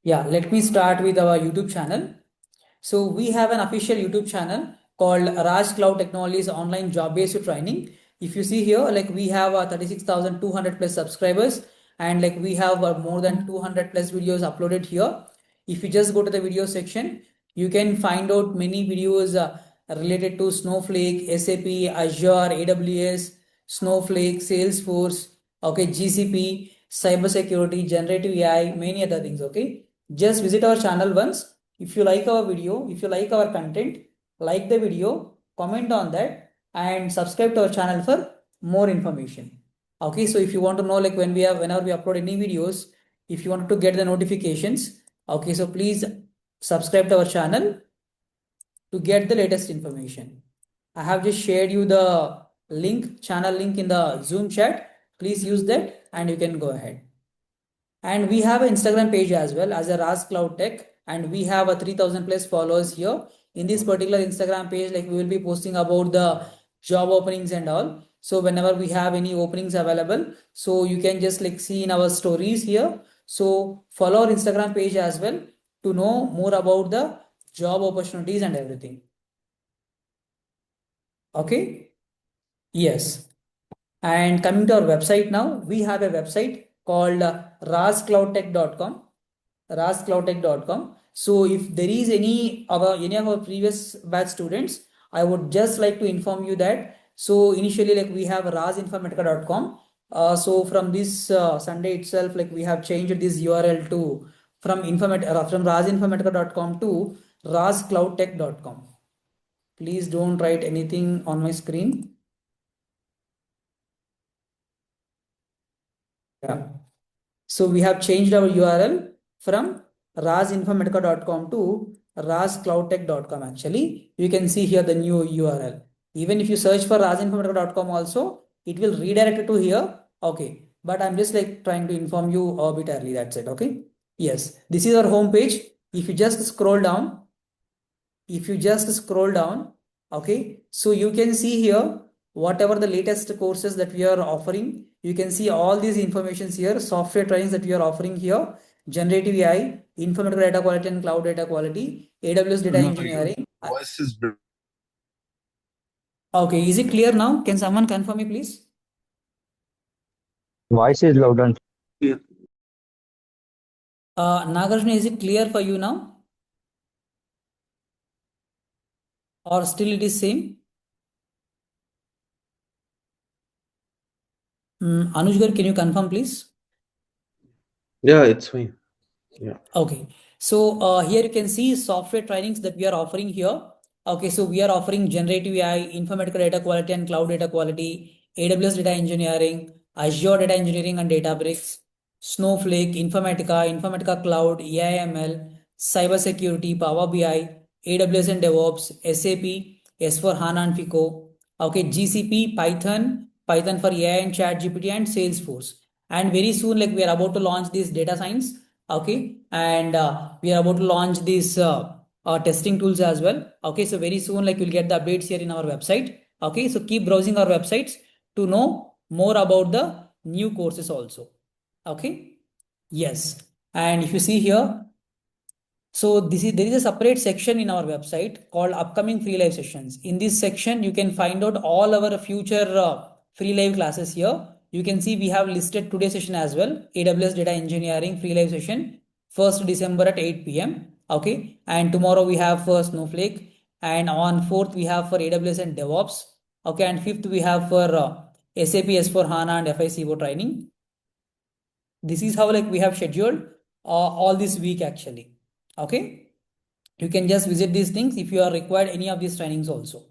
Yeah, let me start with our YouTube channel. So we have an official YouTube channel called Raj Cloud Technologies Online Job-Based Training. If you see here, like we have 36,200 plus subscribers, and like we have more than 200 plus videos uploaded here. If you just go to the video section, you can find out many videos related to Snowflake, SAP, Azure, AWS, Snowflake, Salesforce, okay, GCP, cybersecurity, generative AI, many other things. Okay, just visit our channel once. If you like our video, if you like our content, like the video, comment on that, and subscribe to our channel for more information. Okay, so if you want to know like whenever we upload any videos, if you want to get the notifications, okay, so please subscribe to our channel to get the latest information. I have just shared you the link, channel link in the Zoom chat. Please use that and you can go ahead. And we have an Instagram page as well as a Ras Cloud Tech, and we have a 3,000 plus followers here. In this particular Instagram page, like we will be posting about the job openings and all. So whenever we have any openings available, so you can just like see in our stories here. So follow our Instagram page as well to know more about the job opportunities and everything. Okay. Yes. And coming to our website now, we have a website called rascloudtech.com. rascloudtech.com. So if there is any of our previous batch students, I would just like to inform you that. So initially, like we have rasinformatica.com. So from this Sunday itself, like we have changed this URL to from rasinformatica.com to rascloudtech.com. Please don't write anything on my screen. Yeah. So we have changed our URL from rasinformatica.com to rascloudtech.com. Actually, you can see here the new URL. Even if you search for rasinformatica.com also, it will redirect it to here. Okay. But I'm just like trying to inform you a bit early. That's it. Okay. Yes. This is our home page. If you just scroll down, okay, so you can see here whatever the latest courses that we are offering. You can see all these informations here, software trainings that we are offering here, generative AI, informatical data quality and cloud data quality, AWS data engineering. Voice is Okay, is it clear now? Can someone confirm me, please? Voice is loud and clear. Nagarjuna, is it clear for you now? Or still it is same? Anuj gar, can you confirm, please? Yeah, it's fine. Yeah. Okay, so here you can see software trainings that we are offering here. Okay, so we are offering generative AI, informatical data quality and cloud data quality, AWS data engineering, Azure data engineering and Databricks, Snowflake, Informatica cloud, AI/ML, cybersecurity, Power BI, AWS and DevOps, SAP, S4 HANA and FICO. Okay, GCP, Python for AI and ChatGPT and Salesforce. And very soon, like we are about to launch this data science. Okay, and we are about to launch these testing tools as well. Okay, so very soon like you'll get the updates here in our website. Okay, so keep browsing our websites to know more about the new courses also. Okay, yes, and if you see here, so there is a separate section in our website called upcoming free live sessions. In this section, you can find out all our future free live classes here. You can see we have listed today's session as well. AWS Data Engineering free live session, 1st December at 8 p.m. Okay, and tomorrow we have for Snowflake, and on 4th we have for AWS and DevOps. Okay, and 5th we have for SAP S4 HANA and FICO training. This is how like we have scheduled all this week actually. Okay, you can just visit these things if you are required any of these trainings also.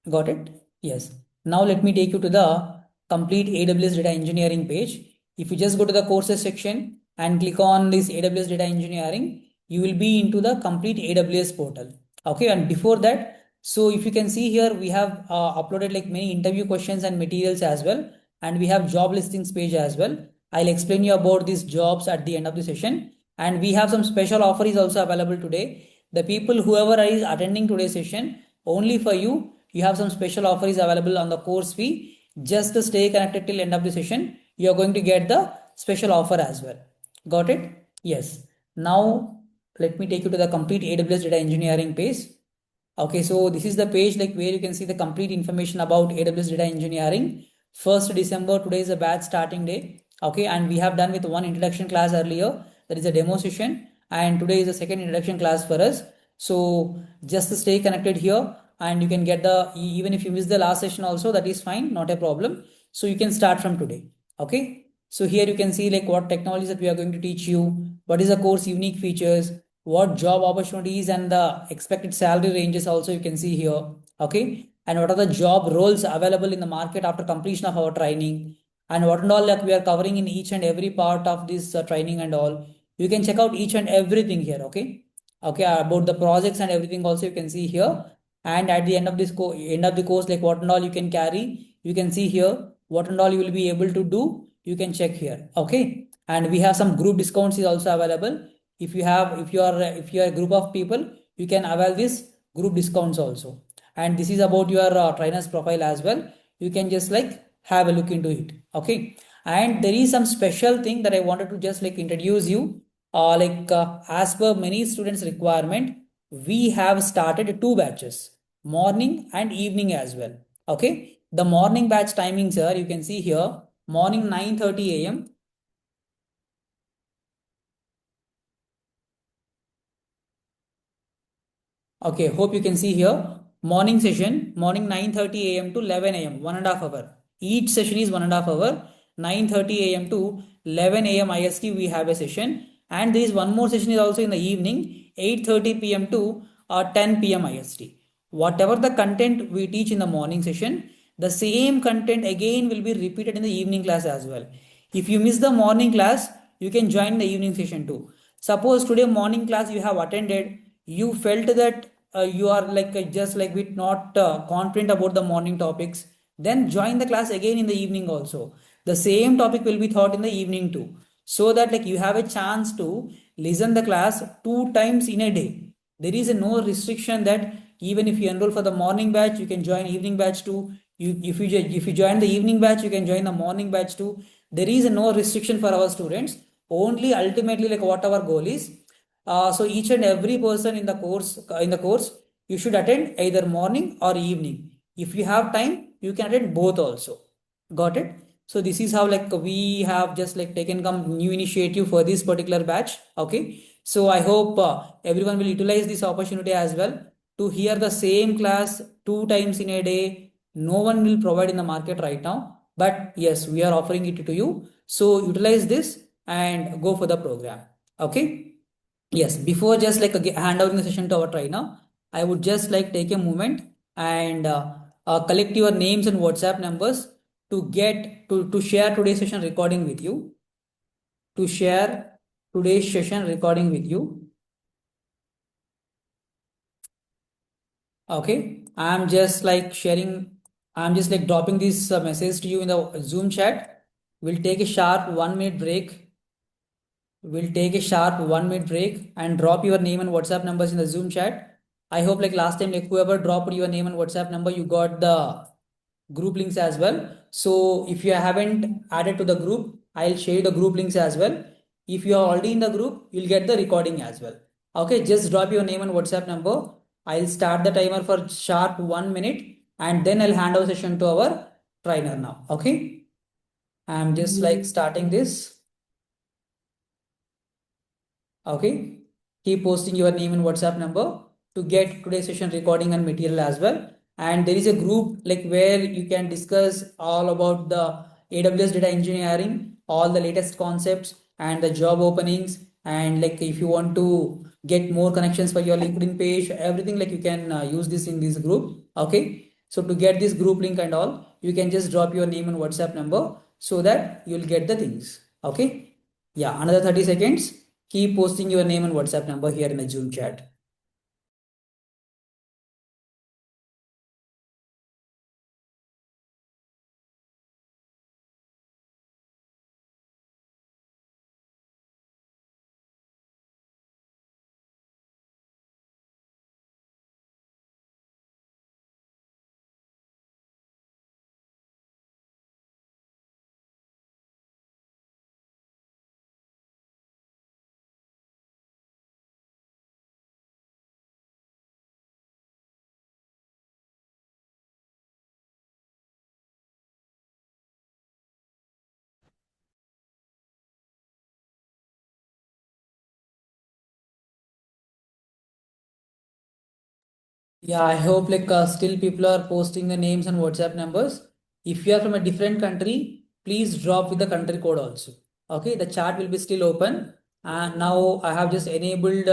Got it? Yes. Now let me take you to the complete AWS data engineering page. If you just go to the courses section and click on this AWS data engineering, you will be into the complete AWS portal. Okay, and before that, so if you can see here, we have uploaded like many interview questions and materials as well, and we have job listings page as well. I'll explain you about these jobs at the end of the session, and we have some special offer is also available today. The people whoever is attending today's session, only for you, you have some special offer is available on the course fee. Just to stay connected till end of the session, you are going to get the special offer as well. Got it? Yes. Now, let me take you to the complete AWS data engineering page. Okay, so this is the page like where you can see the complete information about AWS data engineering. 1st December, today is the batch starting day. Okay, and we have done with one introduction class earlier. That is a demo session, and today is the second introduction class for us. So just stay connected here, and you can get the even if you miss the last session also, that is fine, not a problem. So you can start from today. Okay. So here you can see like what technologies that we are going to teach you, what is the course unique features, what job opportunities and the expected salary ranges also you can see here. Okay. And what are the job roles available in the market after completion of our training, and what and all that we are covering in each and every part of this training and all. You can check out each and everything here. Okay. Okay. About the projects and everything also you can see here. And at the end of this end of the course, like what and all you can carry, you can see here what and all you will be able to do, you can check here. Okay. And we have some group discounts is also available. If you are a group of people, you can avail this group discounts also. And this is about your trainer's profile as well. You can just like have a look into it. Okay. And there is some special thing that I wanted to just like introduce you. As per many students requirement, we have started two batches, morning and evening as well. Okay. The morning batch timings here you can see here, morning 9:30 a.m. Okay, hope you can see here. Morning session, morning 9:30 a.m. to 11 a.m., 1.5 hour. Each session is 1.5 hour. 9:30 a.m. to 11 a.m. IST, we have a session. And there is one more session is also in the evening, 8:30 p.m. to 10 p.m. IST. Whatever the content we teach in the morning session, the same content again will be repeated in the evening class as well. If you miss the morning class, you can join the evening session too. Suppose today morning class you have attended, you felt that you are like just like bit not confident about the morning topics, then join the class again in the evening also. The same topic will be taught in the evening too, so that like you have a chance to listen the class two times in a day. There is no restriction that even if you enroll for the morning batch, you can join evening batch too. If you join the evening batch, you can join the morning batch too. There is no restriction for our students. Only ultimately like what our goal is. So each and every person in the course you should attend either morning or evening. If you have time, you can attend both also. Got it? So this is how like we have just like taken some new initiative for this particular batch. Okay. So I hope everyone will utilize this opportunity as well to hear the same class two times in a day. No one will provide in the market right now, but yes, we are offering it to you. So utilize this and go for the program. Okay. Yes, before just like hand over the session to our trainer, I would just like take a moment and collect your names and WhatsApp numbers to share today's session recording with you. To share today's session recording with you. Okay, I'm just like dropping this message to you in the Zoom chat. We'll take a sharp 1 minute break. We'll take a sharp 1 minute break and drop your name and WhatsApp numbers in the Zoom chat. I hope like last time, like whoever dropped your name and WhatsApp number, you got the group links as well. So if you haven't added to the group, I'll share the group links as well. If you are already in the group, you'll get the recording as well. Okay, just drop your name and WhatsApp number. I'll start the timer for sharp 1 minute and then I'll hand over session to our trainer now. Okay, I'm just like starting this. Okay. Keep posting your name and WhatsApp number to get today's session recording and material as well. And there is a group like where you can discuss all about the AWS data engineering, all the latest concepts and the job openings. And like if you want to get more connections for your LinkedIn page, everything like you can use this in this group. Okay. So to get this group link and all, you can just drop your name and WhatsApp number so that you'll get the things. Okay. Yeah, another 30 seconds. Keep posting your name and WhatsApp number here in the Zoom chat. Yeah, I hope still people are posting the names and WhatsApp numbers. If you are from a different country, please drop with the country code also. Okay, the chat will be still open. And now I have just enabled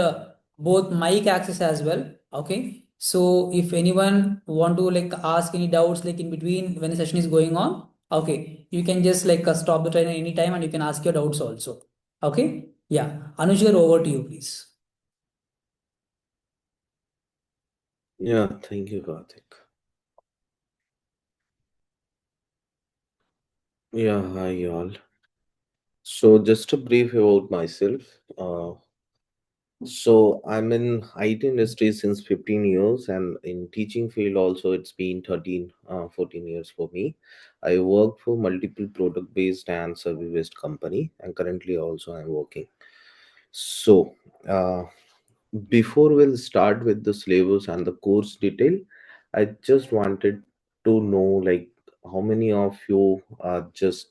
both mic access as well. Okay, so if anyone want to ask any doubts in between when the session is going on, okay, you can just stop the trainer anytime and you can ask your doubts also. Okay, yeah, Anuj, over to you, please. Yeah, thank you, Karthik. Yeah, hi all. So just a brief about myself. So I'm in IT industry since 15 years, and in teaching field also it's been 14 years for me. I work for multiple product based and service based company, and currently also I'm working. So uh, before we'll start with the syllabus and the course detail, I just wanted to know how many of you are just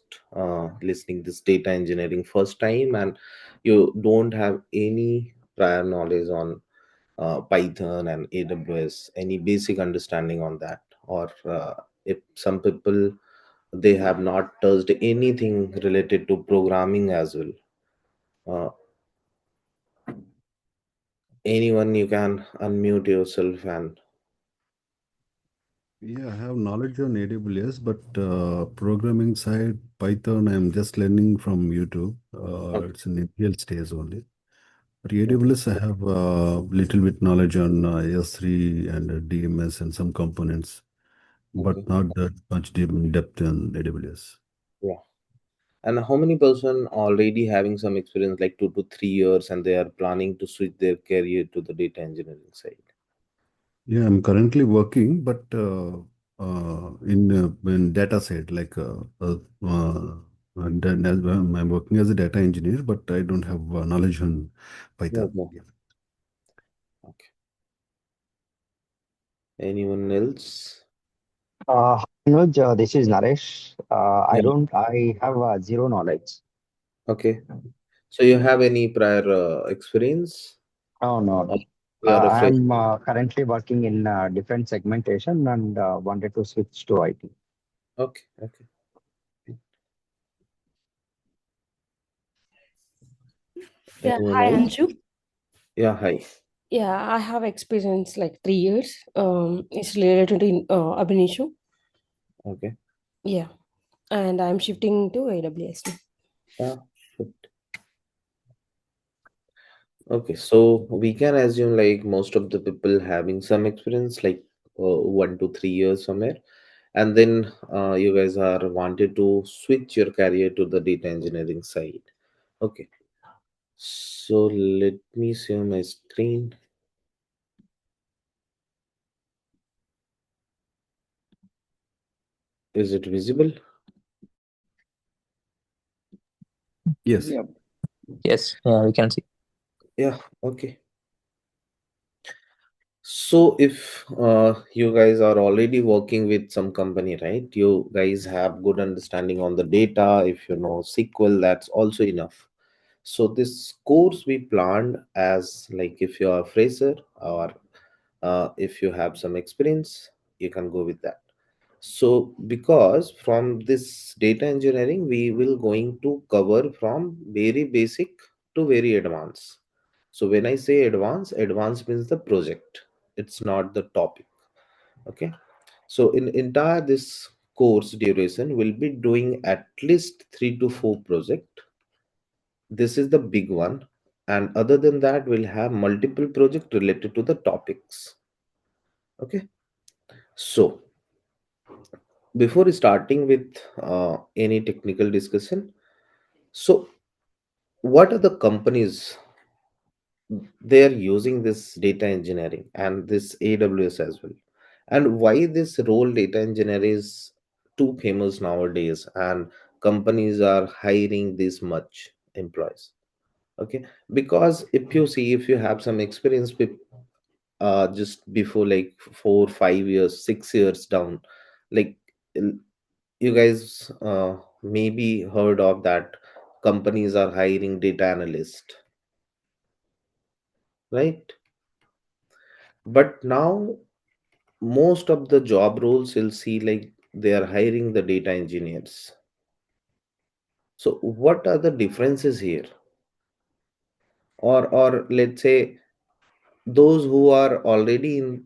listening this data engineering first time and you don't have any prior knowledge on Python and AWS, any basic understanding on that, or if some people they have not touched anything related to programming as well. Uh, Anyone, you can unmute yourself and Yeah, I have knowledge on AWS, but programming side, Python, I'm just learning from YouTube. okay, It's in initial stage only. But okay, AWS, I have a little bit knowledge on S3 and DMS and some components, but okay. not that much deep in depth in AWS. Yeah. And how many person already having some experience like 2 to 3 years and they are planning to switch their career to the data engineering side? Yeah, I'm currently working, but in data side, and then as well, I'm working as a data engineer, but I don't have knowledge on No, Python. no. Okay. Anyone else? Anuj, this is Naresh. Yeah. I have zero knowledge. Okay. So you have any prior experience? Oh, no. Or you are a I fresh? am currently working in different segmentation and wanted to switch to IT. Okay. Okay. Yeah, Anyone hi else? Anju. Yeah. Hi. Yeah, I have experience like 3 years. It's related to ab initio. Okay. Yeah, and I'm shifting to AWS. Yeah. Okay, so we can assume like most of the people having some experience, like 1 to 3 years somewhere, and then you guys are wanted to switch your career to the data engineering side. Okay, so let me share my screen. Is it visible? Yes. Yep. Yes, yeah, we can see. Yeah. Okay. So if you guys are already working with some company, right? You guys have good understanding on the data. If you know SQL, that's also enough. So this course we planned as like if you are a fresher or if you have some experience, you can go with that. So because from this data engineering, we will going to cover from very basic to very advanced. So when I say advanced, advanced means the project. It's not the topic. Okay. So in entire this course duration, we'll be doing at least 3 to 4 project. This is the big one, and other than that we'll have multiple projects related to the topics. Okay, so before starting with any technical discussion, so what are the companies they are using this data engineering and this AWS as well, and why this role data engineer is too famous nowadays and companies are hiring this much employees. Okay, because if you see, if you have some experience with just before like 4 5 years 6 years down, like l- you guys maybe heard of that companies are hiring data analyst, right? But now most of the job roles you'll see like they are hiring the data engineers. So what are the differences here? Or let's say those who are already in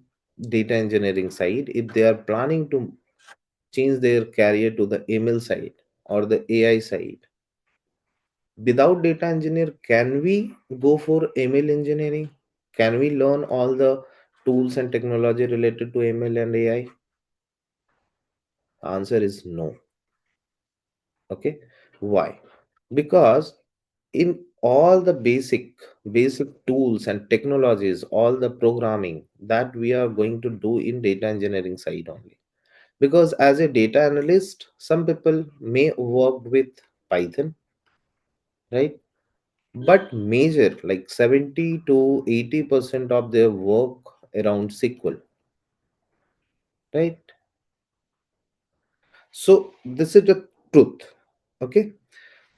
data engineering side, if they are planning to change their career to the ML side or the AI side, without data engineer, can we go for ML engineering? Can we learn all the tools and technology related to ML and AI? Answer is no. Okay, why? Because in all the basic tools and technologies, all the programming that we are going to do in data engineering side only. Because as a data analyst, some people may work with Python, right? But major like 70 to 80% of their work around SQL, right? So this is the truth. Okay.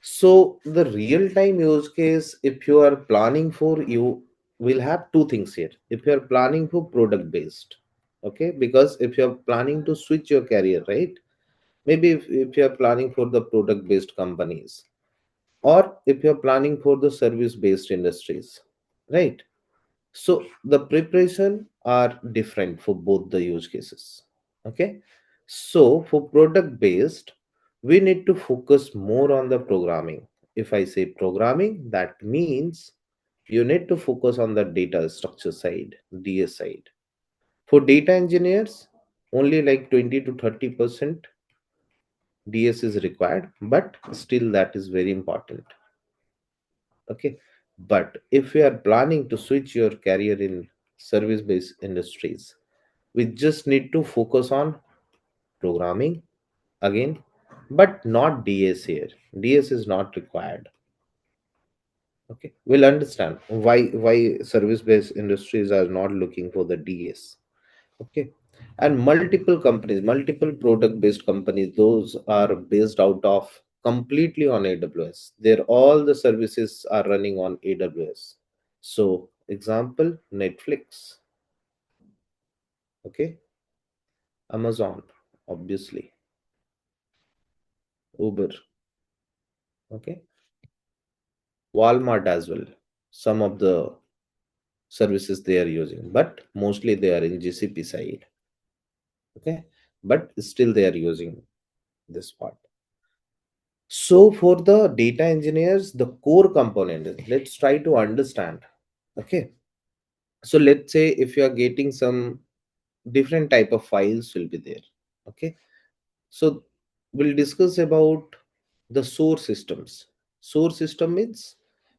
So the real time use case, if you are planning for, you will have two things here. If you are planning for product based, okay, because if you are planning to switch your career, right? Maybe if you are planning for the product based companies, or if you are planning for the service based industries, right? So the preparation are different for both the use cases. Okay. So for product based, we need to focus more on the programming. If I say programming, that means you need to focus on the data structure side, DS side. For data engineers, only like 20 to 30% DS is required, but still that is very important. Okay. But if you are planning to switch your career in service based industries, we just need to focus on programming again, but not DS here. DS is not required. Okay, we'll understand why service based industries are not looking for the DS. Okay. And multiple companies, multiple product based companies, those are based out of completely on AWS. They're all the services are running on AWS. So example, Netflix, okay, Amazon, obviously, Uber, okay, Walmart as well. Some of the services they are using, but mostly they are in GCP side. Okay, but still they are using this part. So for the data engineers, the core component, let's try to understand. Okay, so let's say if you are getting some different type of files will be there. Okay, so we'll discuss about the source systems. Source system means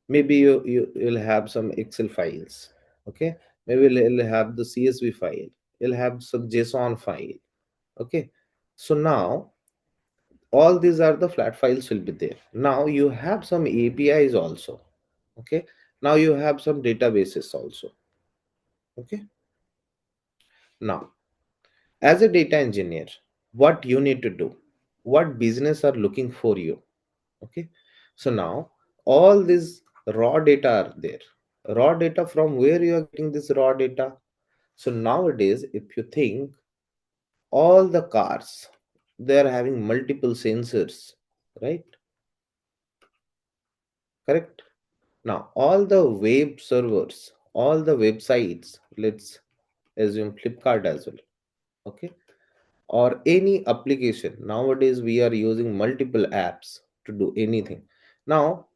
maybe you'll have some Excel files. Okay, maybe you'll have the CSV file, you'll have some JSON file. Okay, so now all these are the flat files will be there. Now you have some APIs also. Okay, now you have some databases also. Okay, now as a data engineer, what you need to do, what business are looking for you. Okay, so now all these raw data are there. Raw data, from where you are getting this raw data? So nowadays if you think, all the cars, they are having multiple sensors, right? Correct. Now all the web servers, all the websites, let's assume Flipkart as well. Okay, or any application, nowadays we are using multiple apps to do anything. Now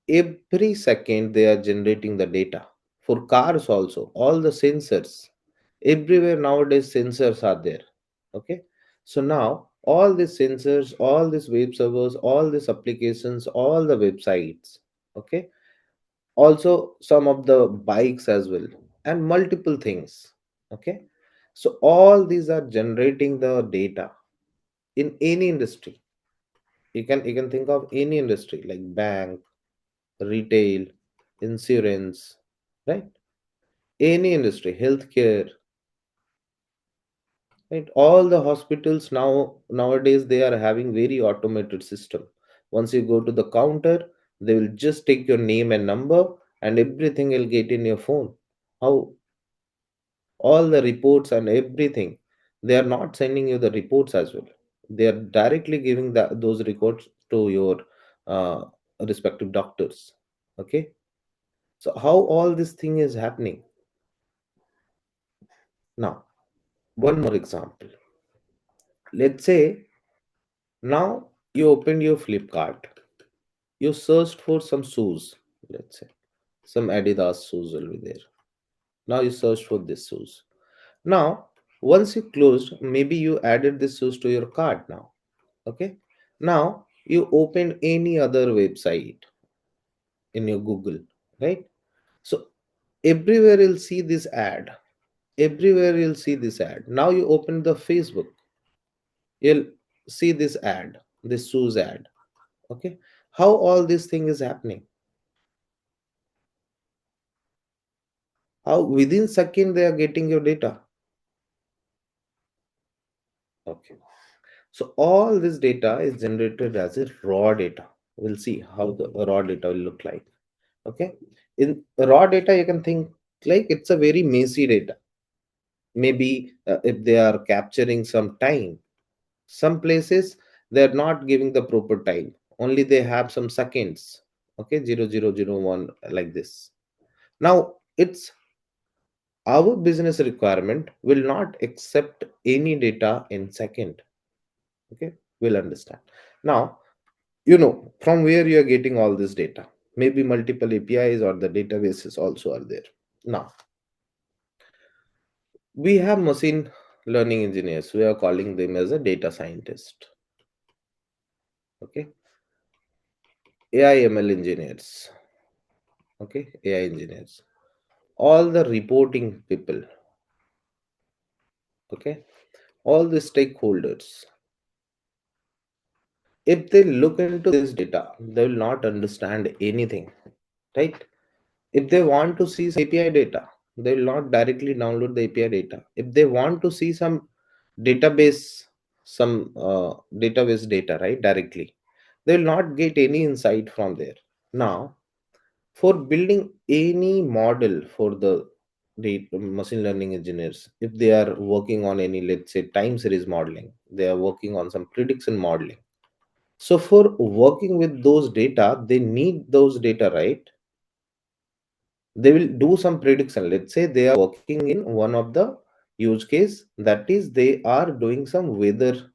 every second they are generating the data. For cars also, all the sensors, everywhere nowadays sensors are there. Okay, so now all these sensors, all these web servers, all these applications, all the websites, okay, also some of the bikes as well, and multiple things. Okay, so all these are generating the data in any industry. You can think of any industry like bank, retail, insurance, right? Any industry, healthcare, right? All the hospitals nowadays they are having very automated system. Once you go to the counter, they will just take your name and number, and everything will get in your phone. How? all the reports and everything. They are not sending you the reports as well. They are directly giving those reports to your uh, respective doctors. Okay, so how all this thing is happening now? One more example. Let's say now you opened your Flipkart, you searched for some shoes. Let's say some Adidas shoes will be there. Now you search for this shoes. Now once you closed, maybe you added this shoes to your cart now. Okay, now you open any other website in your Google, right? So everywhere you'll see this ad, everywhere you'll see this ad. Now you open the Facebook, you'll see this ad, this shoes ad. Okay, how all this thing is happening? How within second they are getting your data? Okay, so all this data is generated as a raw data. We'll see how the raw data will look like. Okay, in raw data you can think like it's a very messy data. Maybe if they are capturing some time, some places they are not giving the proper time, only they have some seconds. Okay, 0001 like this. Now it's our business requirement will not accept any data in second. Okay, we'll understand now. From where you are getting all this data, maybe multiple APIs or the databases also are there. Now we have machine learning engineers, we are calling them as a data scientist. Okay, AI ML engineers. Okay, AI engineers, all the reporting people. Okay, all the stakeholders, if they look into this data, they will not understand anything, right? If they want to see some API data, they will not directly download the API data. If they want to see some database, some database data, right, directly, they will not get any insight from there. Now for building any model for the machine learning engineers, if they are working on any, let's say, time series modeling, they are working on some prediction modeling. So for working with those data, they need those data, right? They will do some prediction. Let's say they are working in one of the use case, that is they are doing some weather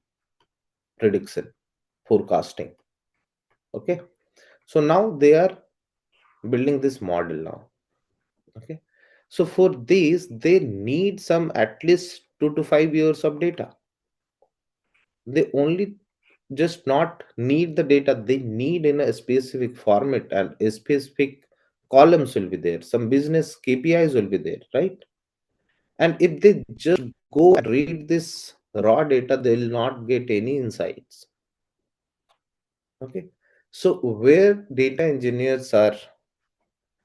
prediction, forecasting. Okay, so now they are building this model now. Okay, so for this they need some at least 2 to 5 years of data. They only just not need the data, they need in a specific format, and a specific columns will be there, some business KPIs will be there, right? And if they just go and read this raw data, they will not get any insights. Okay, so where data engineers are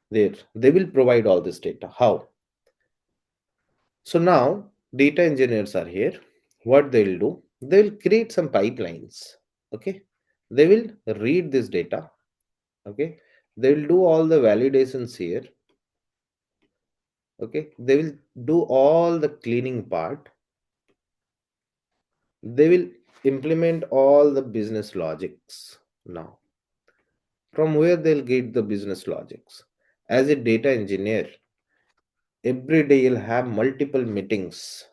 there, they will provide all this data. How? So now data engineers are here. What they'll do, they'll create some pipelines. Okay, they will read this data. Okay, they will do all the validations here. Okay, they will do all the cleaning part. They will implement all the business logics. Now from where they'll get the business logics? As a data engineer, every day you'll have multiple meetings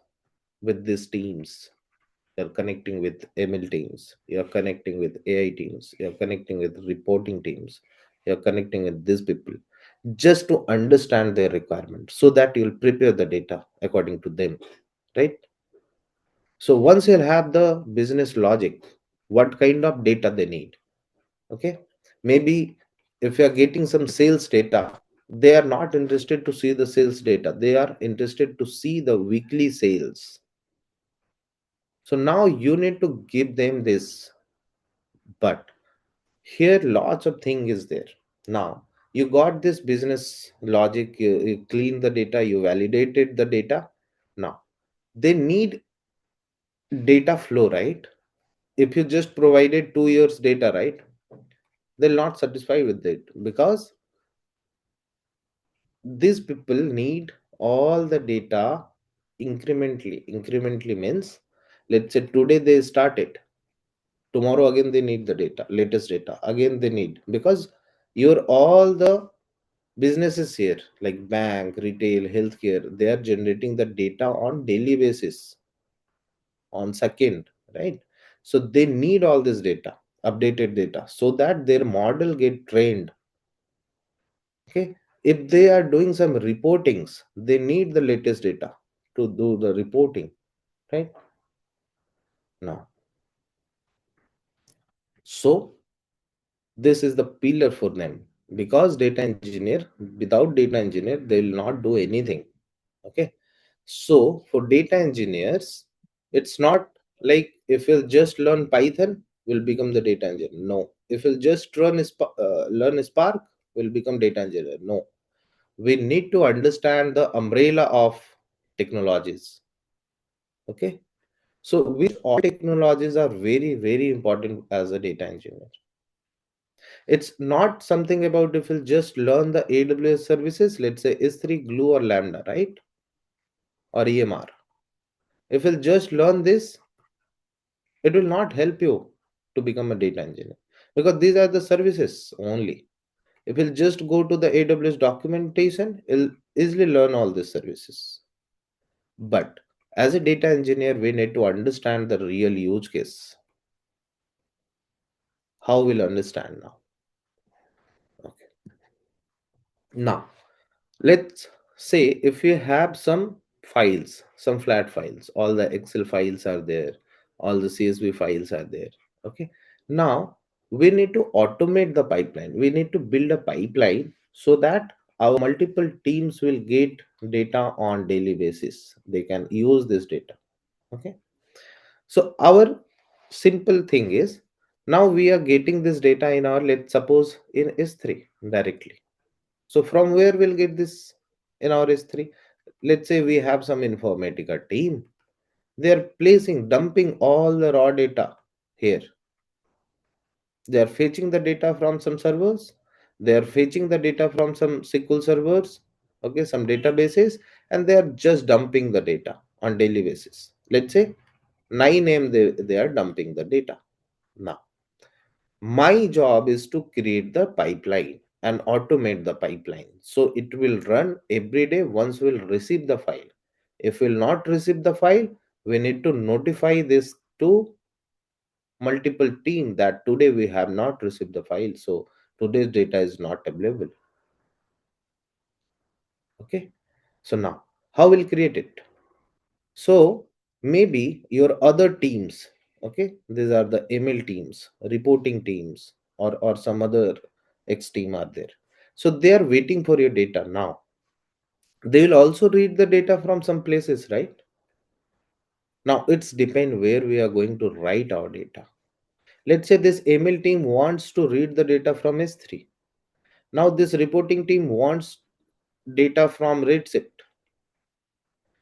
with these teams. You're connecting with ML teams, you're connecting with AI teams, you're connecting with reporting teams, you're connecting with these people just to understand their requirements so that you'll prepare the data according to them, right? So once you'll have the business logic, what kind of data they need. Okay, maybe if you're getting some sales data, they are not interested to see the sales data, they are interested to see the weekly sales. So now you need to give them this, but here lots of thing is there. Now you got this business logic, you clean the data, you validated the data. Now they need data flow, right? If you just provided 2 years data, right, they'll not satisfy with it, because these people need all the data Incrementally means, let's say today they started, tomorrow again they need the data, latest data again they need, because your all the businesses here like bank, retail, healthcare, they are generating the data on daily basis, on second, right? So they need all this data, updated data, so that their model get trained. Okay, if they are doing some reportings, they need the latest data to do the reporting, right? Now, so this is the pillar for them, because data engineer, without data engineer they will not do anything. Okay, so for data engineers, it's not like if you'll just learn Python will become the data engineer. No, if you'll just learn Spark will become data engineer. No, we need to understand the umbrella of technologies. Okay, so which all technologies are very very important as a data engineer. It's not something about if you just learn the AWS services, let's say S3, Glue, or Lambda, right? Or EMR. If you'll just learn this, it will not help you to become a data engineer, because these are the services only. If you'll just go to the AWS documentation, you'll easily learn all these services. But as a data engineer, we need to understand the real use case. How we'll understand now? Okay. Now, let's say if you have some files, some flat files, all the Excel files are there, all the CSV files are there. Okay, now we need to automate the pipeline, we need to build a pipeline so that our multiple teams will get data on daily basis, they can use this data. Okay, so our simple thing is, now we are getting this data in our, let's suppose in S3 directly. So from where we'll get this in our S3? Let's say we have some Informatica team. They are dumping all the raw data here. They are fetching the data from some servers. They are fetching the data from some SQL servers, okay, some databases, and they are just dumping the data on daily basis. Let's say 9 a.m. they are dumping the data. Now, my job is to create the pipeline and automate the pipeline, so it will run every day once we'll receive the file. If we'll not receive the file, we need to notify this to multiple team that today we have not received the file, so today's data is not available. Okay, so now how we'll create it? So maybe your other teams, okay, these are the ML teams, reporting teams, or some other X team are there. So they are waiting for your data now. They will also read the data from some places, right? Now it's depend where we are going to write our data. Let's say this ML team wants to read the data from S3. Now this reporting team wants data from Redshift.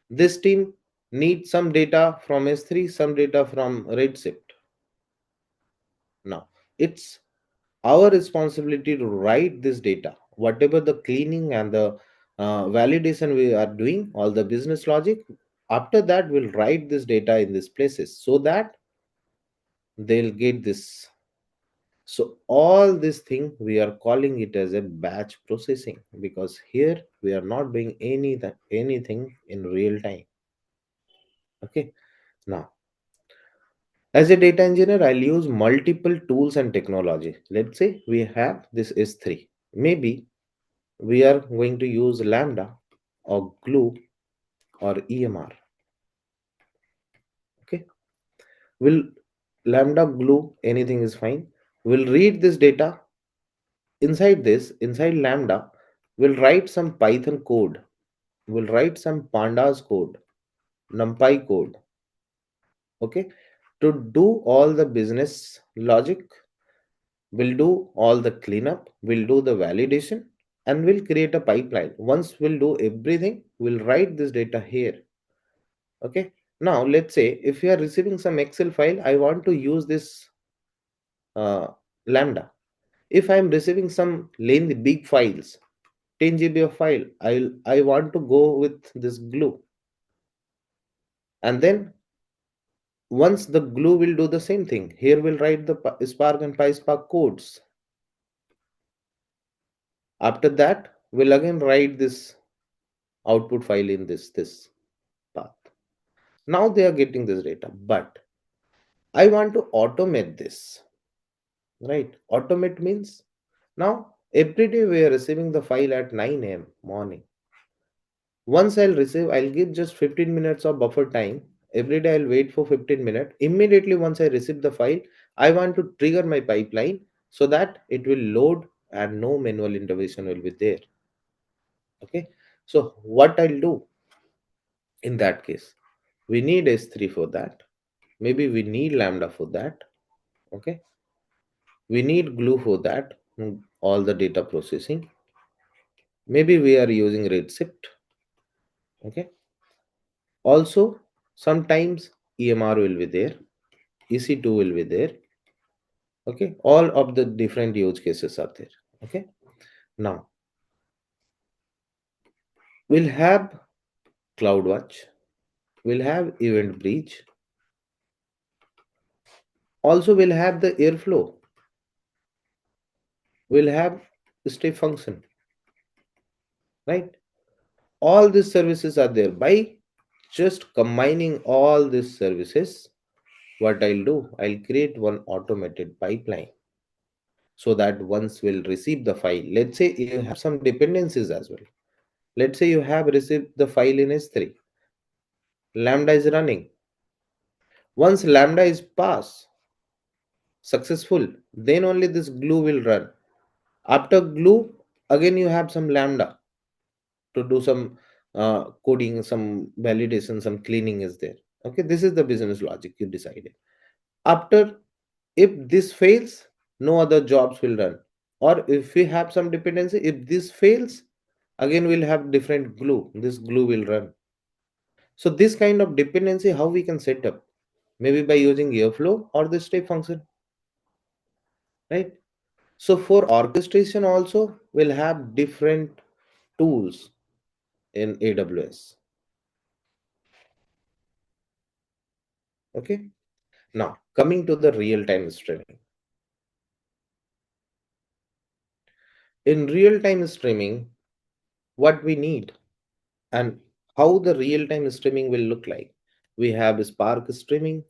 This team needs some data from S3, some data from Redshift. Now, it's our responsibility to write this data, whatever the cleaning and the validation we are doing, all the business logic. After that, we'll write this data in these places so that they'll get this. So all this thing we are calling it as a batch processing, because here we are not doing anything in real time. Okay, now as a data engineer, I'll use multiple tools and technology. Let's say we have this S3. Maybe we are going to use Lambda or Glue or EMR. Okay. Will Lambda, Glue, anything is fine. We'll read this data. Inside Lambda, we'll write some Python code. We'll write some Pandas code, NumPy code. Okay. To do all the business logic, we'll do all the cleanup, we'll do the validation, and we'll create a pipeline. Once we'll do everything, we'll write this data here. Okay, now let's say if you are receiving some Excel file, I want to use this uh, Lambda. If I am receiving some lengthy big files, 10 GB of file, I want to go with this Glue. And then once the glue will do the same thing. Here we'll write the Spark and PySpark codes. After that, we'll again write this output file in this path. Now they are getting this data, but I want to automate this, right? Automate means now every day we are receiving the file at 9 a.m. morning. Once I'll receive, I'll give just 15 minutes of buffer time. Every day I'll wait for 15 minutes. Immediately once I receive the file, I want to trigger my pipeline so that it will load and no manual intervention will be there. Okay. So what I'll do in that case, we need S3 for that. Maybe we need Lambda for that. Okay. We need Glue for that. All the data processing. Maybe we are using Redshift. Okay. Also, sometimes EMR will be there. EC2 will be there. Okay, all of the different use cases are there. Okay, now we'll have CloudWatch, we'll have Event Bridge, also we'll have the Airflow, we'll have step function, right? All these services are there. By just combining all these services, what I'll do, I'll create one automated pipeline so that once we'll receive the file, let's say you have some dependencies as well. Let's say you have received the file in S3, Lambda is running. Once Lambda is passed successful, then only this glue will run. After glue, again you have some Lambda to do some coding, some validation, some cleaning is there. Okay, this is the business logic you decided. After, if this fails, no other jobs will run. Or if we have some dependency, if this fails, again we'll have different glue. This glue will run. So this kind of dependency, how we can set up? Maybe by using Airflow or the step function, right? So for orchestration also, we'll have different tools in AWS. Okay. Now coming to the real-time streaming. In real-time streaming, what we need and how the real-time streaming will look like. We have Spark streaming.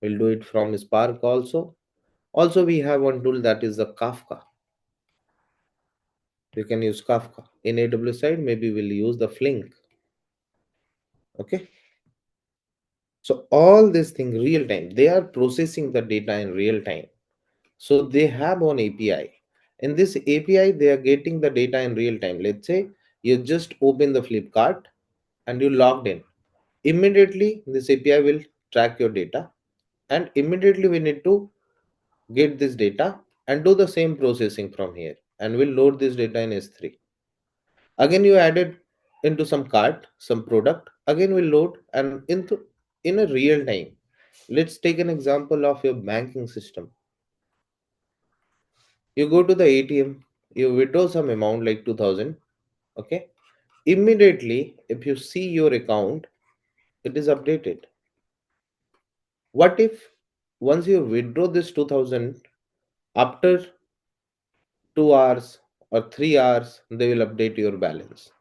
We'll do it from Spark also. Also, we have one tool that is the Kafka. You can use Kafka. In AWS side, maybe we'll use the Flink. Okay. So all this thing real time, they are processing the data in real time. So they have one API. In this API, they are getting the data in real time. Let's say you just open the Flipkart and you logged in. Immediately, this API will track your data, and immediately we need to get this data and do the same processing from here, and we'll load this data in S3. Again, you added into some cart, some product. Again, we'll load and in a real time. Let's take an example of your banking system. You go to the ATM, you withdraw some amount like 2000. Okay. Immediately, if you see your account, it is updated. What if once you withdraw this 2000, after 2 hours or 3 hours, they will update your balance?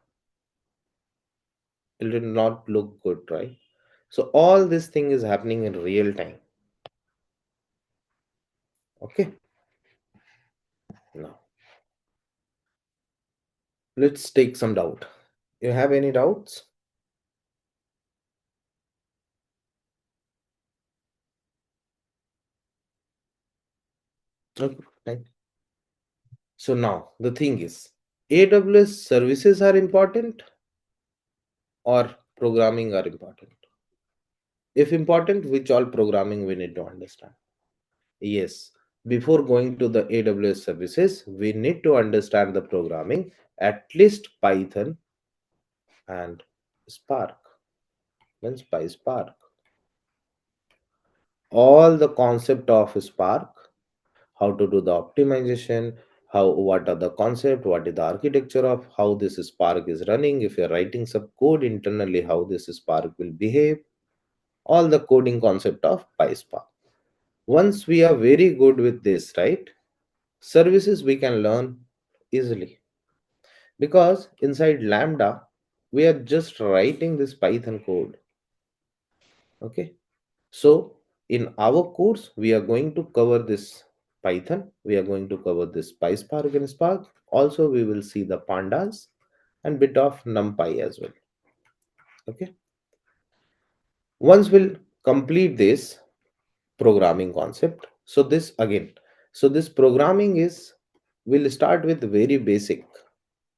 It will not look good, right? So all this thing is happening in real time. Okay. Now let's take some doubt. You have any doubts? Okay, fine. So now the thing is, AWS services are important or programming are important? If important, which all programming we need to understand? Yes, before going to the AWS services, we need to understand the programming, at least Python and Spark. Means PySpark. All the concept of Spark, how to do the optimization, what are the concept, what is the architecture of how this Spark is running, if you're writing some code internally, how this Spark will behave, all the coding concept of PySpark. Once we are very good with this, right, services we can learn easily, because inside Lambda we are just writing this Python code. Okay, so in our course we are going to cover this Python, we are going to cover this PySpark and Spark. Also we will see the pandas and bit of NumPy as well. Okay, once we'll complete this programming concept, so this again, so this programming is, we'll start with very basic,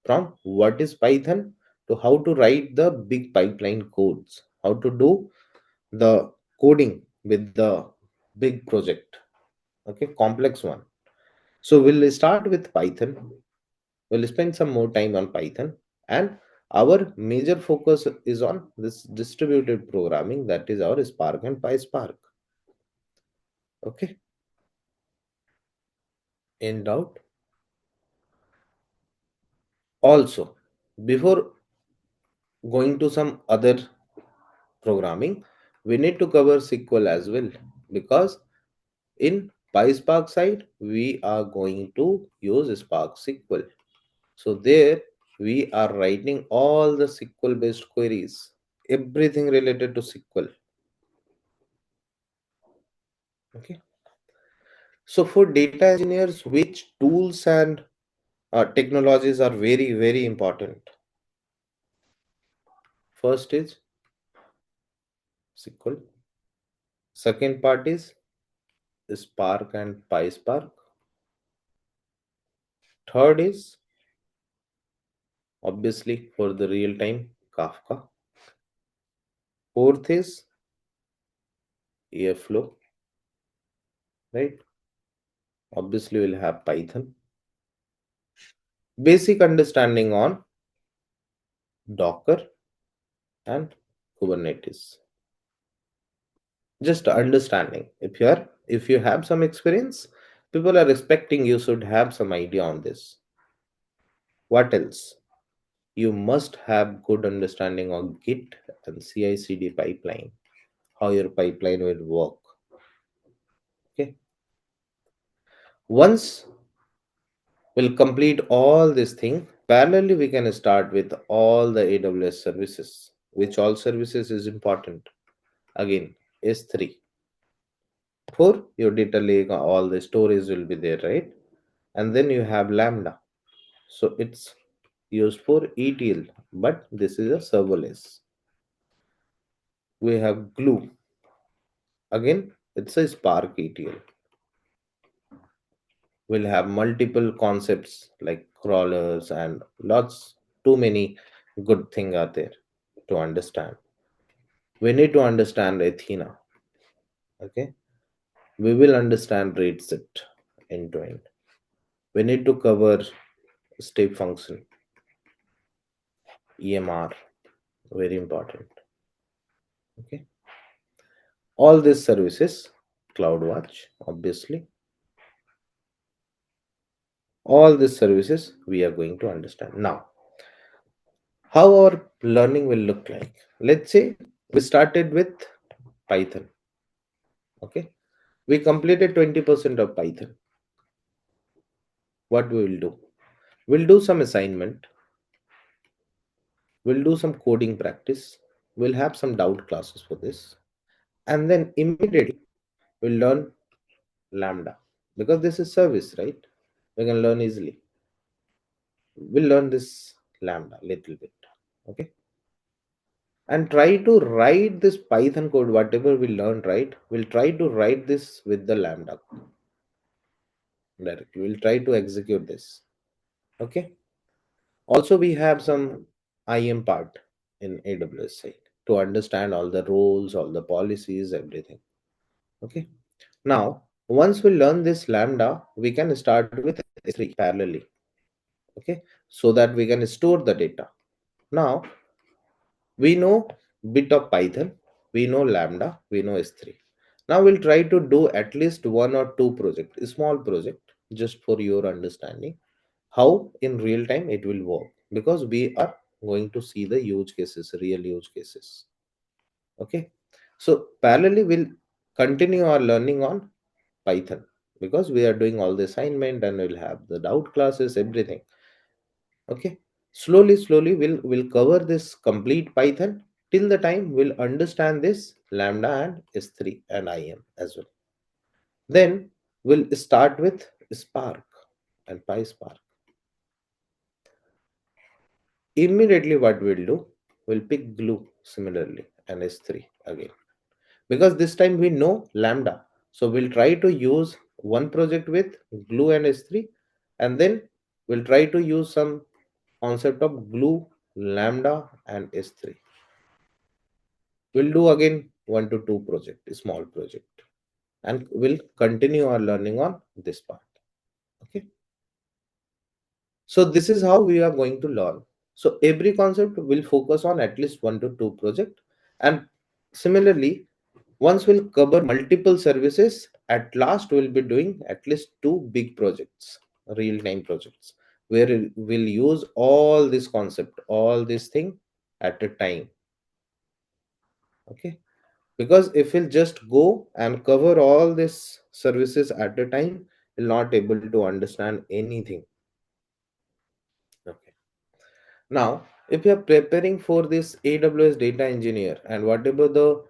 from what is Python to how to write the big pipeline codes, how to do the coding with the big project. Okay, complex one. So we'll start with Python, we'll spend some more time on Python, and our major focus is on this distributed programming, that is our Spark and PySpark. Okay, in doubt? Also, before going to some other programming, we need to cover SQL as well, because in PySpark side we are going to use Spark SQL. So there we are writing all the SQL based queries, everything related to SQL. Okay. So for data engineers, which tools and technologies are very, very important? First is SQL. Second part is Spark and PySpark. Third is obviously for the real time Kafka. Fourth is Airflow, right? Obviously we'll have Python. Basic understanding on Docker and Kubernetes. Just understanding. If you have some experience, people are expecting you should have some idea on this. What else? You must have good understanding on Git and CI/CD pipeline, how your pipeline will work. Okay. Once we'll complete all this thing, parallelly we can start with all the AWS services. Which all services is important? Again, S3. For your data lake, all the storage will be there, right? And then you have Lambda. So it's used for ETL, but this is a serverless. We have Glue. Again, it's a Spark ETL. We'll have multiple concepts like crawlers and lots, too many good things are there to understand. We need to understand Athena. Okay, we will understand Redshift end to end. We need to cover step function, EMR, very important. Okay, all these services, CloudWatch, obviously, all these services we are going to understand. Now, how our learning will look like? Let's say we started with Python. Okay, we completed 20% of Python. What we will do? We'll do some assignment, we'll do some coding practice, we'll have some doubt classes for this, and then immediately we'll learn Lambda, because this is service, right? We can learn easily. We'll learn this Lambda little bit. Okay, and try to write this Python code, whatever we learned, right? We'll try to write this with the Lambda directly. We'll try to execute this. Okay, also we have some IM part in AWS side to understand all the roles, all the policies, everything. Okay, now once we learn this Lambda, we can start with S3 parallelly. Okay, so that we can store the data. Now we know bit of Python, we know Lambda, we know S3. Now we'll try to do at least one or two project, a small project, just for your understanding how in real time it will work, because we are going to see the use cases, real use cases. Okay, so parallelly we'll continue our learning on Python, because we are doing all the assignment and we'll have the doubt classes, everything. Okay, slowly we'll cover this complete Python till the time we'll understand this Lambda and S3 and IM as well. Then we'll start with Spark and PySpark. Immediately what we'll do, we'll pick Glue similarly and S3 again, because this time we know Lambda. So we'll try to use one project with Glue and S3, and then we'll try to use some concept of Glue, Lambda and S3. We'll do again 1 to 2 project, small project, and we'll continue our learning on this part. Okay, so this is how we are going to learn. So every concept will focus on at least 1 to 2 project, and similarly, once we'll cover multiple services, at last we'll be doing at least 2 big projects, real-time projects, where we'll use all this concept, all this thing at a time. Okay, because if we'll just go and cover all these services at a time, we'll not able to understand anything. Okay, now if you are preparing for this AWS data engineer, and whatever the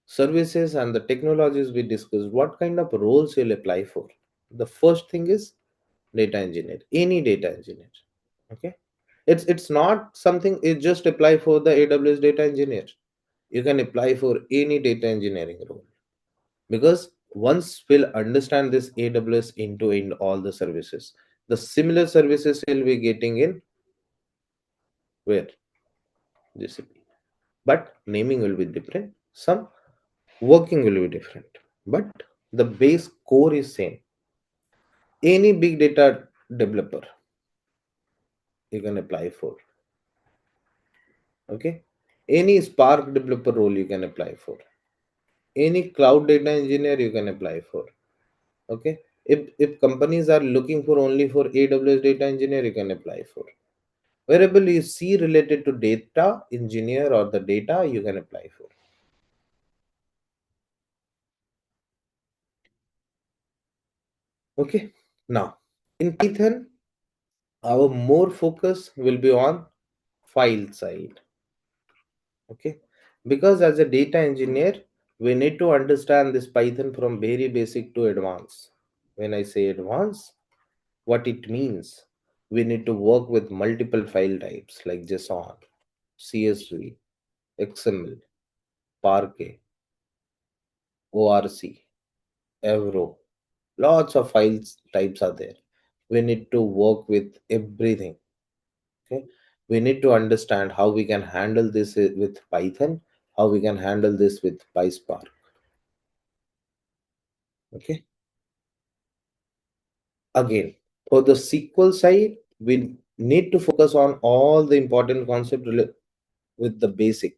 services and the technologies we discussed, what kind of roles you'll apply for? The first thing is data engineer, any data engineer. Okay, it's not something it just apply for the AWS data engineer. You can apply for any data engineering role, because once we'll understand this AWS into in all the services, the similar services will be getting in where GCP, but naming will be different, some working will be different, but the base core is same. Any big data developer you can apply for. Okay, any Spark developer role you can apply for, any cloud data engineer you can apply for. Okay, if companies are looking for only for AWS data engineer, you can apply for. Wherever you see related to data engineer or the data, you can apply for. Okay, now in Python, our more focus will be on file side. Okay, because as a data engineer, we need to understand this Python from very basic to advanced. When I say advanced, what it means, we need to work with multiple file types like JSON, CSV, XML, Parquet, ORC, Avro. Lots of files types are there. We need to work with everything. Okay, we need to understand how we can handle this with Python, how we can handle this with PySpark. Okay, again, for the SQL side, we need to focus on all the important concept with the basic.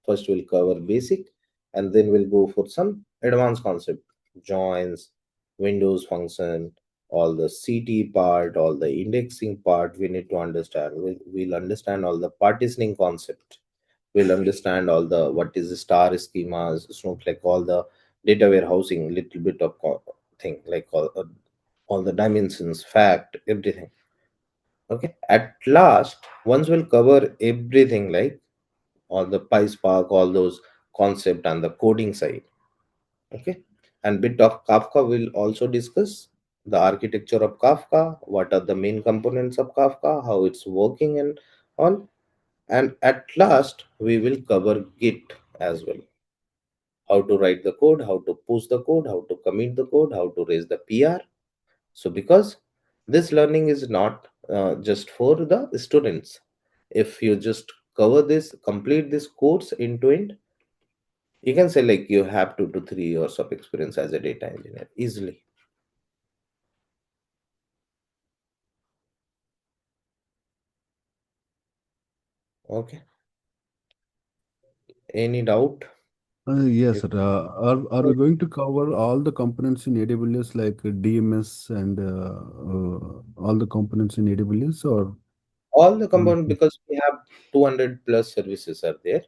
First we'll cover basic, and then we'll go for some advanced concept, joins, windows function, all the CT part, all the indexing part we need to understand. We'll understand all the partitioning concept. We'll understand all the what is the star schemas, Snowflake, all the data warehousing, little bit of thing like all the dimensions, fact, everything. Okay, at last, once we'll cover everything like all the PySpark, all those concept and the coding side. Okay, and bit of Kafka will also discuss the architecture of Kafka, what are the main components of Kafka, how it's working and all. And at last, we will cover Git as well. How to write the code, how to push the code, how to commit the code, how to raise the PR. So because this learning is not just for the students, if you just cover this, complete this course into it, you can say like you have 2 to 3 years of experience as a data engineer easily. Okay, any doubt? Yes, sir. Are we going to cover all the components in AWS like DMS and all the components in AWS, or All the only component, because we have 200 plus services are there.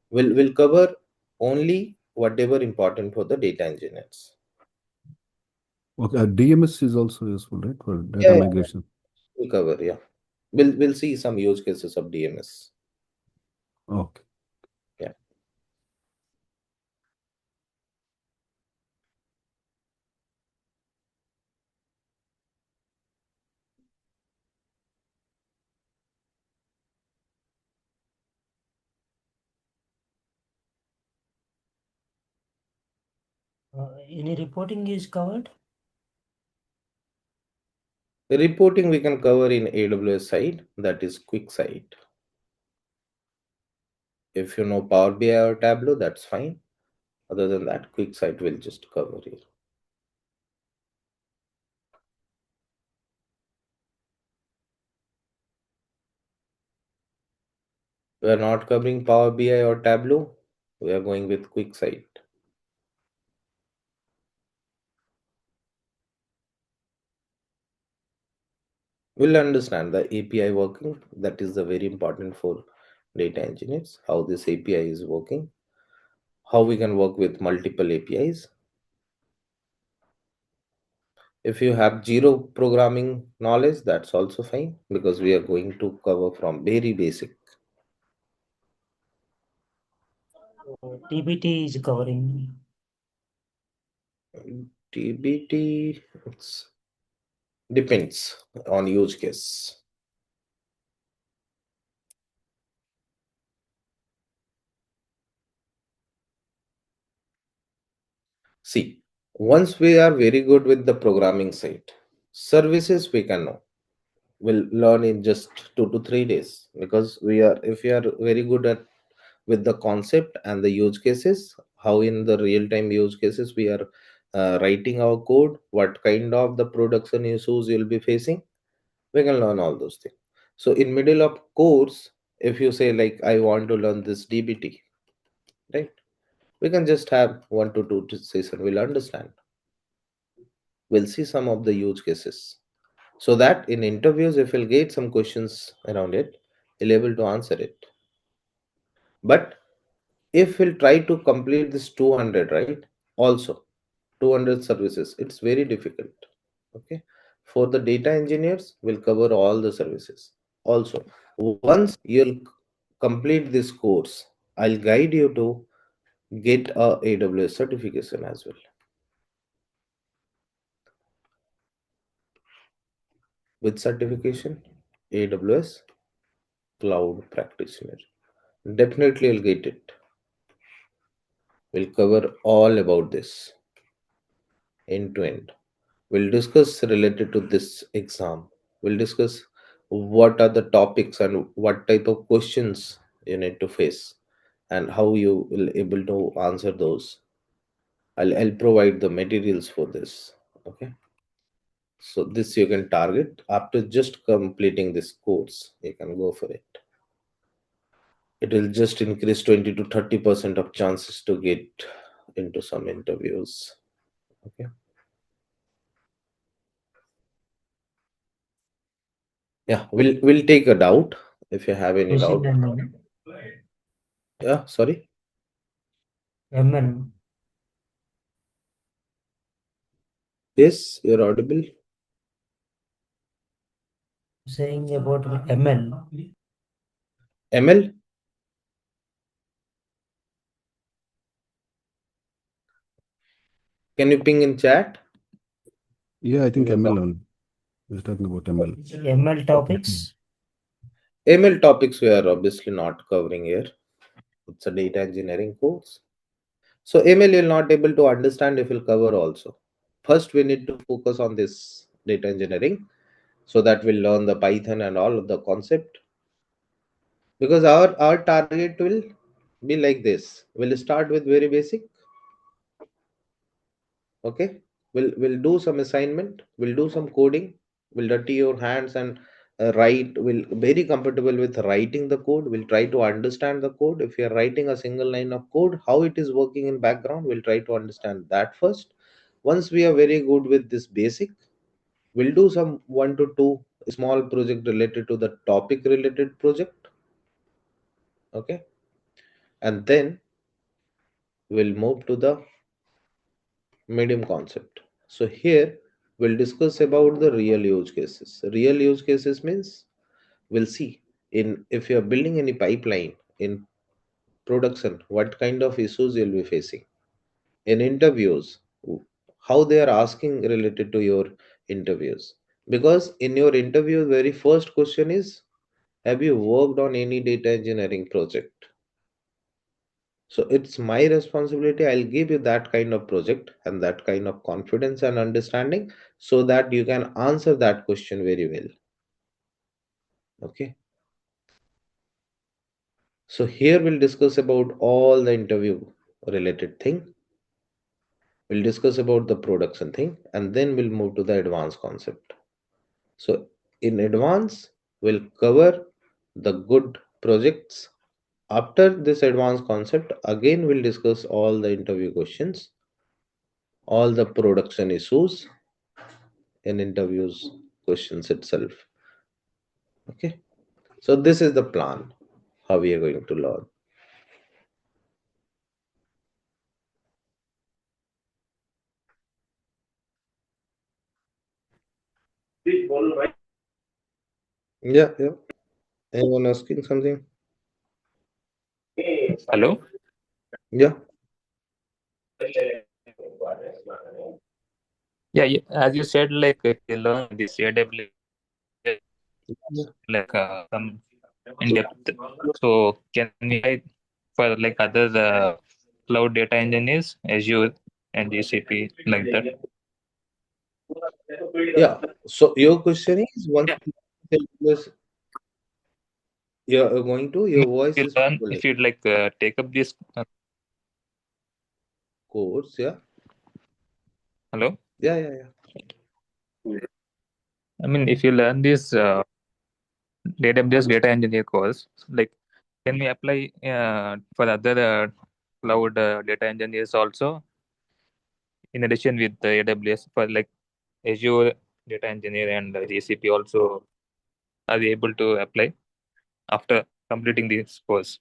We'll cover only whatever important for the data engineers. okay, DMS is also useful, right, for data Yeah, migration? we'll cover. Yeah, we'll see some use cases of DMS. Okay. Yeah. Any reporting is covered? The reporting we can cover in AWS side, that is quick side. If you know Power BI or Tableau, that's fine. Other than that, quick site will just cover here. We are not covering Power BI or Tableau. We are going with quick site. We'll understand the API working. That is the very important for data engineers, how this API is working, how we can work with multiple APIs. If you have zero programming knowledge, that's also fine, because we are going to cover from very basic. TBT is covering. TBT, it's depends on use case. See, once we are very good with the programming side, services we can know. We'll learn in just 2 to 3 days, because we are, if we are very good at with the concept and the use cases, how in the real time use cases we are writing our code, what kind of the production issues you'll be facing, we can learn all those things. So in middle of course, if you say like I want to learn this DBT, right, we can just have 1 to 2 session, we'll understand, we'll see some of the use cases, so that in interviews if we'll get some questions around it, we'll able to answer it. But if we'll try to complete this 200, right, also 200 services, it's very difficult. Okay, for the data engineers we'll cover all the services. Also, once you'll complete this course, I'll guide you to get a AWS certification as well. With certification, AWS Cloud Practitioner, definitely you'll get it. We'll cover all about this end to end. We'll discuss related to this exam. We'll discuss what are the topics and what type of questions you need to face and how you will able to answer those. I'll provide the materials for this. Okay. So this you can target after just completing this course. You can go for it. It will just increase 20 to 30% of chances to get into some interviews. Okay. Yeah, we'll take a doubt if you have any doubt. Yeah, sorry. ML. Yes, you're audible. Saying about ML. ML. Can you ping in chat? Yeah, I think Your ML only. We're talking about ML. ML topics. ML topics we are obviously not covering here. It's a data engineering course. So ML you'll not able to understand if you'll cover also. First we need to focus on this data engineering, so that we'll learn the Python and all of the concept. Because our target will be like this. We'll start with very basic. Okay. We'll do some assignment. We'll do some coding. We'll dirty your hands and will very comfortable with writing the code, will try to understand the code. If you are writing a single line of code, how it is working in background, we'll try to understand that first. Once we are very good with this basic, we'll do some 1 to 2 small project related to the topic related project. Okay, and then we'll move to the medium concept. So here we'll discuss about the real use cases. Real use cases means we'll see in if you're building any pipeline in production, what kind of issues you'll be facing in interviews, how they are asking related to your interviews. Because in your interview, very first question is, have you worked on any data engineering project? So it's my responsibility. I'll give you that kind of project and that kind of confidence and understanding so that you can answer that question very well. Okay. So here we'll discuss about all the interview related thing. We'll discuss about the production thing and then we'll move to the advanced concept. So in advance, we'll cover the good projects. After this advanced concept, again we'll discuss all the interview questions, all the production issues in interviews questions itself. Okay. So this is the plan, how we are going to learn. Yeah, yeah. Anyone asking something? Hello? Yeah. Yeah, as you said, like if you learn this AWS, like some in depth. So can we try for like other cloud data engineers, Azure and GCP, like that? Yeah. So your question is once you're going to, your voice You is learn fumbling. if you like take up this. Course, yeah. Hello? Yeah, yeah, yeah. I mean, if you learn this AWS data engineer course, like can we apply for other cloud data engineers also, in addition with the AWS for like Azure data engineer and GCP also are we able to apply after completing this course?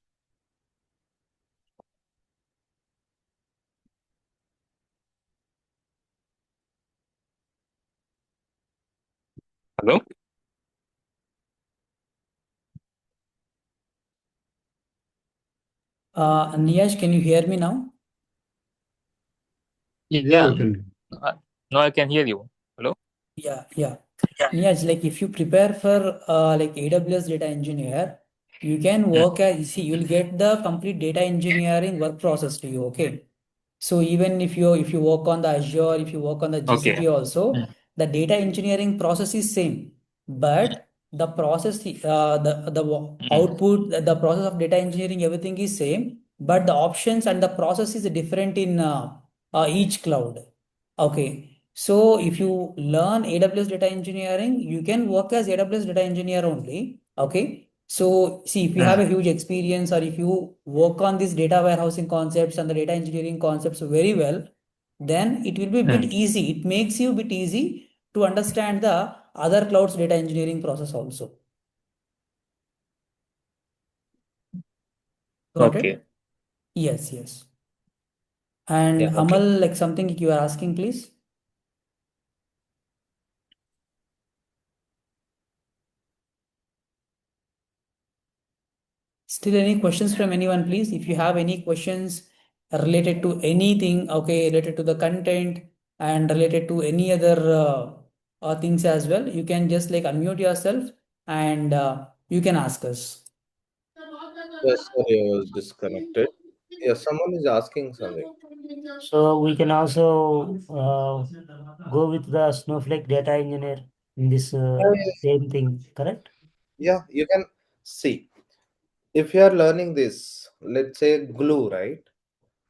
Hello? Niyaj, can you hear me now? Yeah, Yeah. we can. No, I can hear you. Hello? Yeah, yeah. Niyaj, like if you prepare for like AWS data engineer, you can work as, you see, you'll get the complete data engineering work process to you, okay? So even if you work on the Azure, if you work on the Okay. GCP also, the data engineering process is same, but the process, output, the process of data engineering, everything is same, but the options and the process is different in each cloud. Okay. So if you learn AWS data engineering, you can work as AWS data engineer only. Okay. So see, if you have a huge experience or if you work on these data warehousing concepts and the data engineering concepts very well, then it will be a bit easy. It makes you a bit easy to understand the other clouds data engineering process also. Got Okay. it? Yes, yes. And Yeah, okay. Amal, like something you are asking, please. Still any questions from anyone, please? If you have any questions related to anything, okay, related to the content and related to any other things as well, you can just like unmute yourself and you can ask us. Yes, sorry, I was disconnected. Yeah, someone is asking something. So we can also go with the Snowflake data engineer in this Oh, yes. same thing, correct? Yeah, you can see. If you are learning this, let's say glue, right?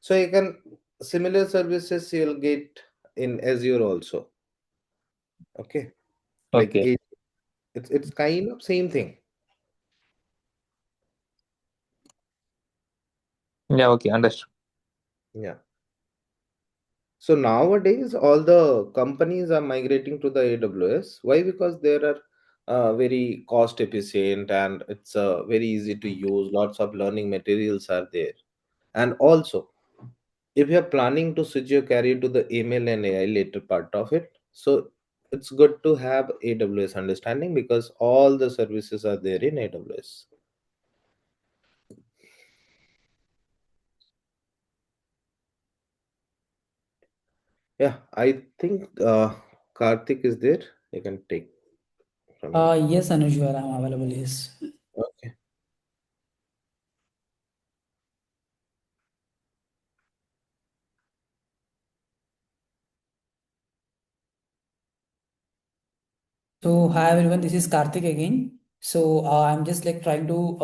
So you can similar services you'll get in Azure also. Okay. Like Okay. It's kind of same thing. Yeah, okay, understood. Yeah. So nowadays, all the companies are migrating to the AWS. Why? Because there are very cost efficient and it's very easy to use. Lots of learning materials are there. And also, if you're planning to switch your career to the ML and AI later part of it, so it's good to have AWS understanding because all the services are there in AWS. Yeah, I think Karthik is there. You can take from here. Yes, Anuj, I'm available. Yes. Okay. So hi everyone, this is Karthik again. So I'm just like trying to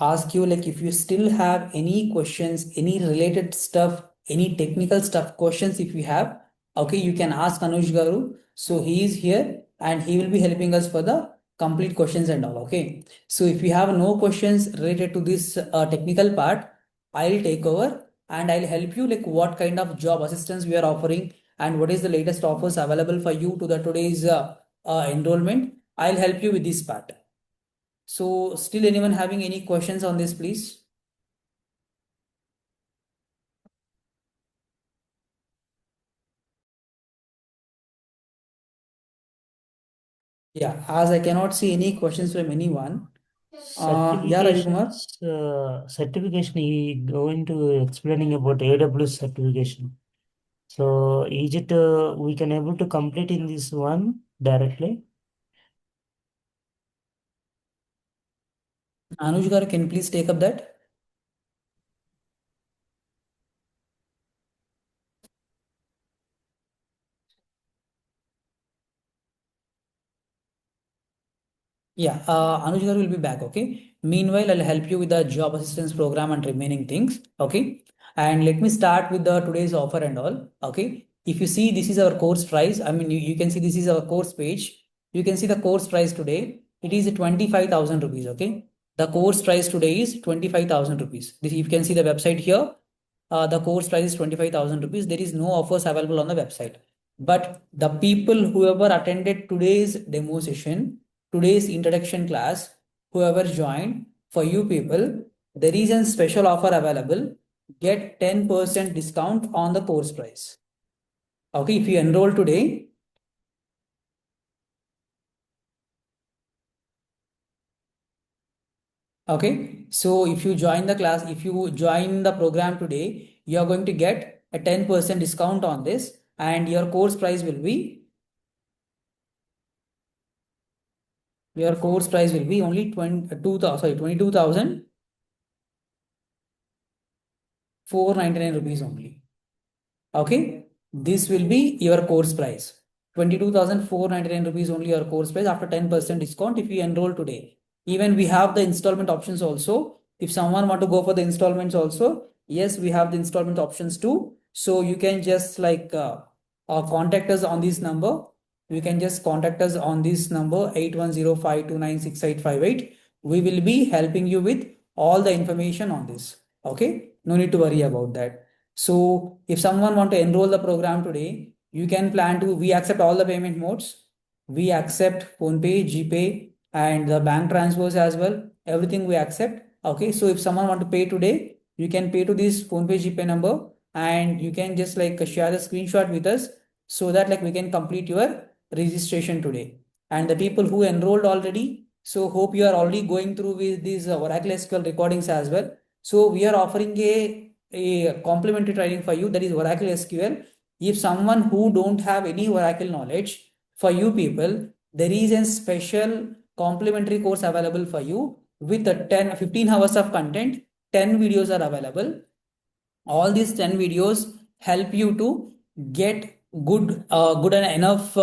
ask you like if you still have any questions, any related stuff, any technical stuff questions if you have, okay, you can ask Anuj Garu. So he is here and he will be helping us for the complete questions and all. Okay. So if you have no questions related to this technical part, I'll take over and I'll help you like what kind of job assistance we are offering and what is the latest offers available for you to the today's enrollment. I'll help you with this part. So still anyone having any questions on this, please? Yeah, as I cannot see any questions from anyone. Yeah, Ravi Kumar. Certification, he going to explaining about AWS certification. So is it we can able to complete in this one directly? Anuj Garu, can you please take up that? Yeah, Anuj Garu will be back. Okay. Meanwhile, I'll help you with the job assistance program and remaining things. Okay. And let me start with the today's offer and all. Okay. If you see, this is our course price. I mean, you can see this is our course page. You can see the course price today. It is 25,000 rupees. Okay. The course price today is 25,000 rupees. This, you can see the website here. The course price is 25,000 rupees. There is no offers available on the website. But the people whoever attended today's demo session, today's introduction class, whoever joined, for you people, there is a special offer available. Get 10% discount on the course price. Okay, if you enroll today, okay, so if you join the class, if you join the program today, you are going to get a 10% discount on this, and your course price will be only 22,499 rupees only. Okay, this will be your course price. 22,499 rupees only your course price after 10% discount if you enroll today. Even we have the installment options also. If someone want to go for the installments also, yes, we have the installment options too. So you can just contact us on this number. You can just contact us on this number 8105296858. We will be helping you with all the information on this. Okay, no need to worry about that. So if someone want to enroll the program today, you can plan to, we accept all the payment modes. We accept PhonePe, GPay, and the bank transfers as well. Everything we accept. Okay. So if someone want to pay today, you can pay to this PhonePe, GPay number, and you can just like share the screenshot with us so that like we can complete your registration today. And the people who enrolled already, so hope you are already going through with these Oracle SQL recordings as well. So we are offering a complementary training for you, that is Oracle SQL. If someone who don't have any Oracle knowledge, for you people, there is a special complementary course available for you with the 15 hours of content. 10 videos are available. All these 10 videos help you to get good and enough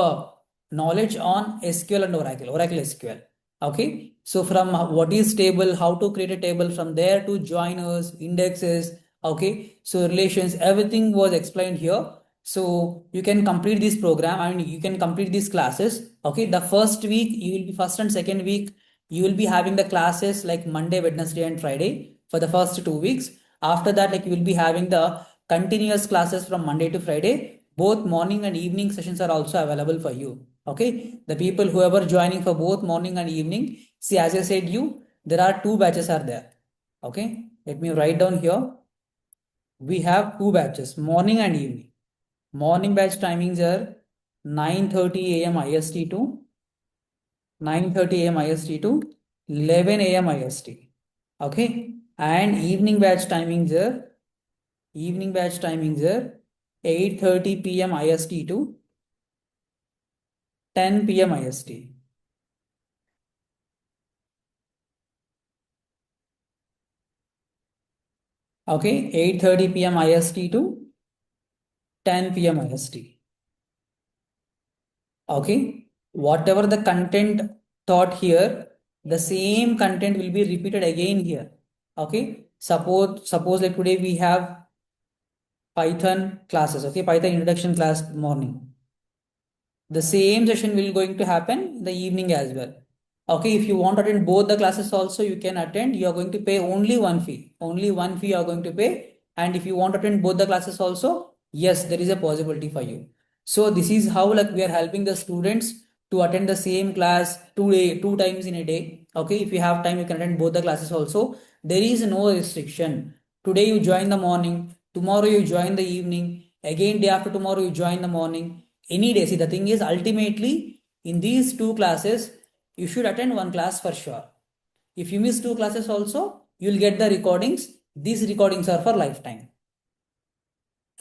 knowledge on SQL and Oracle SQL. Okay, so from what is table, how to create a table, from there to joiners, indexes, okay, so relations, everything was explained here. So you can complete this program and you can complete these classes. Okay, the first week you will be first and second week you will be having the classes like Monday, Wednesday, and Friday for the first 2 weeks. After that, like you will be having the continuous classes from Monday to Friday. Both morning and evening sessions are also available for you. Okay, the people whoever joining for both morning and evening. See, as I said, there are 2 batches are there. Okay, let me write down here. We have 2 batches, morning and evening. Morning batch timings are 9:30 a.m. IST to 9:30 a.m. IST to 11 a.m. IST. Okay, and evening batch timings are 8:30 p.m. IST to 10 p.m. IST. Okay, 8:30 p.m. IST to 10 p.m. IST. Okay, whatever the content taught here, the same content will be repeated again here. Okay, suppose like today we have Python classes. Okay, Python introduction class morning. The same session will going to happen in the evening as well. Okay, if you want to attend both the classes also, you can attend. You are going to pay only one fee. Only one fee you are going to pay. And if you want to attend both the classes also, yes, there is a possibility for you. So this is how like we are helping the students to attend the same class 2 times in a day. Okay, if you have time, you can attend both the classes also. There is no restriction. Today you join the morning, tomorrow you join the evening, again day after tomorrow you join the morning. Any day. See, the thing is ultimately in these 2 classes, you should attend one class for sure. If you miss 2 classes also, you'll get the recordings. These recordings are for lifetime.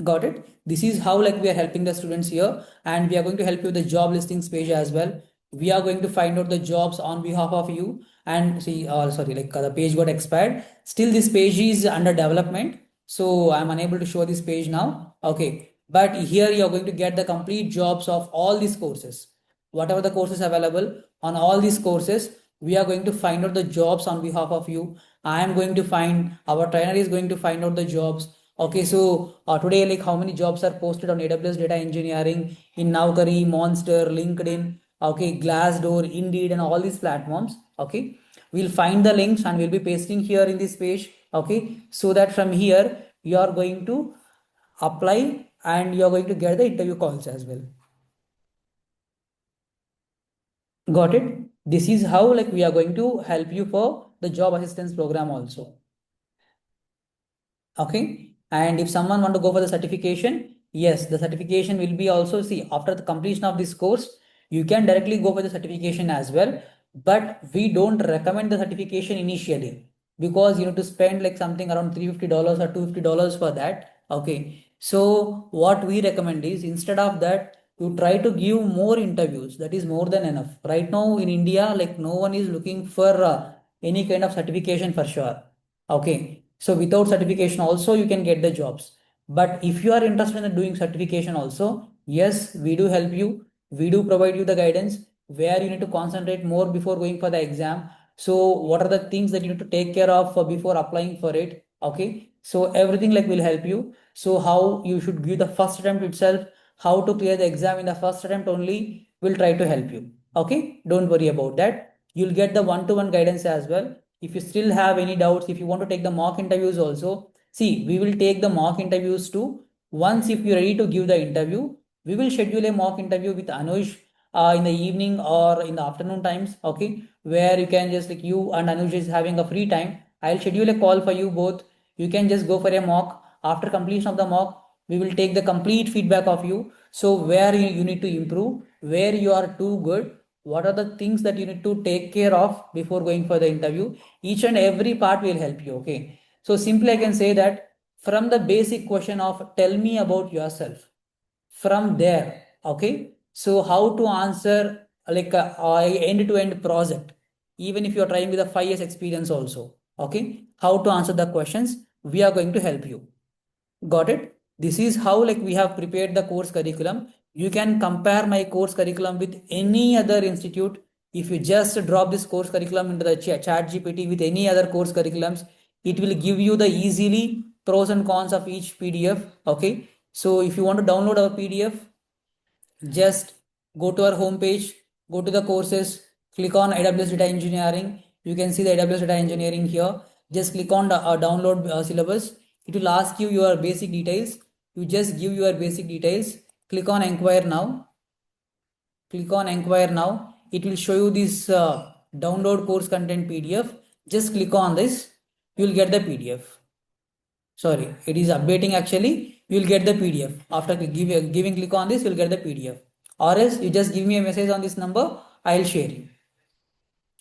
Got it? This is how like we are helping the students here, and we are going to help you with the job listings page as well. We are going to find out the jobs on behalf of you. And see, sorry, like the page got expired. Still, this page is under development, so I'm unable to show this page now. Okay, but here you are going to get the complete jobs of all these courses. Whatever the courses available on all these courses, we are going to find out the jobs on behalf of you. I am going to find, our trainer is going to find out the jobs. Okay, so today, like how many jobs are posted on AWS Data Engineering in Naukri, Monster, LinkedIn, okay, Glassdoor, Indeed, and all these platforms. Okay, we'll find the links and we'll be pasting here in this page. Okay, so that from here you are going to apply and you are going to get the interview calls as well. Got it? This is how like we are going to help you for the job assistance program also. Okay, and if someone want to go for the certification, yes, the certification will be also, see, after the completion of this course, you can directly go for the certification as well, but we don't recommend the certification initially because you need to spend like something around $350 or $250 for that. Okay, so what we recommend is instead of that, you try to give more interviews. That is more than enough. Right now in India, like no one is looking for any kind of certification for sure. Okay, so without certification also you can get the jobs. But if you are interested in doing certification also, yes, we do help you. We do provide you the guidance where you need to concentrate more before going for the exam. So what are the things that you need to take care of before applying for it? Okay, so everything like will help you. So how you should give the first attempt itself, how to clear the exam in the first attempt only, will try to help you. Okay, don't worry about that. You'll get the one-to-one guidance as well. If you still have any doubts, if you want to take the mock interviews also, see, we will take the mock interviews too. Once if you're ready to give the interview, we will schedule a mock interview with Anuj in the evening or in the afternoon times, okay, where you can just like you and Anuj is having a free time. I'll schedule a call for you both. You can just go for a mock. After completion of the mock, we will take the complete feedback of you. So where you need to improve, where you are too good, what are the things that you need to take care of before going for the interview. Each and every part will help you. Okay, so simply I can say that from the basic question of tell me about yourself, from there, okay, so how to answer like a end-to-end project, even if you're trying with a 5 years experience also, okay, how to answer the questions, we are going to help you. Got it? This is how like we have prepared the course curriculum. You can compare my course curriculum with any other institute. If you just drop this course curriculum into the chat GPT with any other course curriculums, it will give you the easily pros and cons of each PDF. Okay. So if you want to download our PDF, just go to our home page, go to the courses, click on AWS Data Engineering. You can see the AWS Data Engineering here. Just click on the download syllabus. It will ask you your basic details. You just give your basic details. Click on Enquire Now. Click on Enquire Now. It will show you this download course content PDF. Just click on this. You will get the PDF. Sorry, it is updating actually. You will get the PDF. After giving click on this, you will get the PDF. Or else you just give me a message on this number. I'll share you.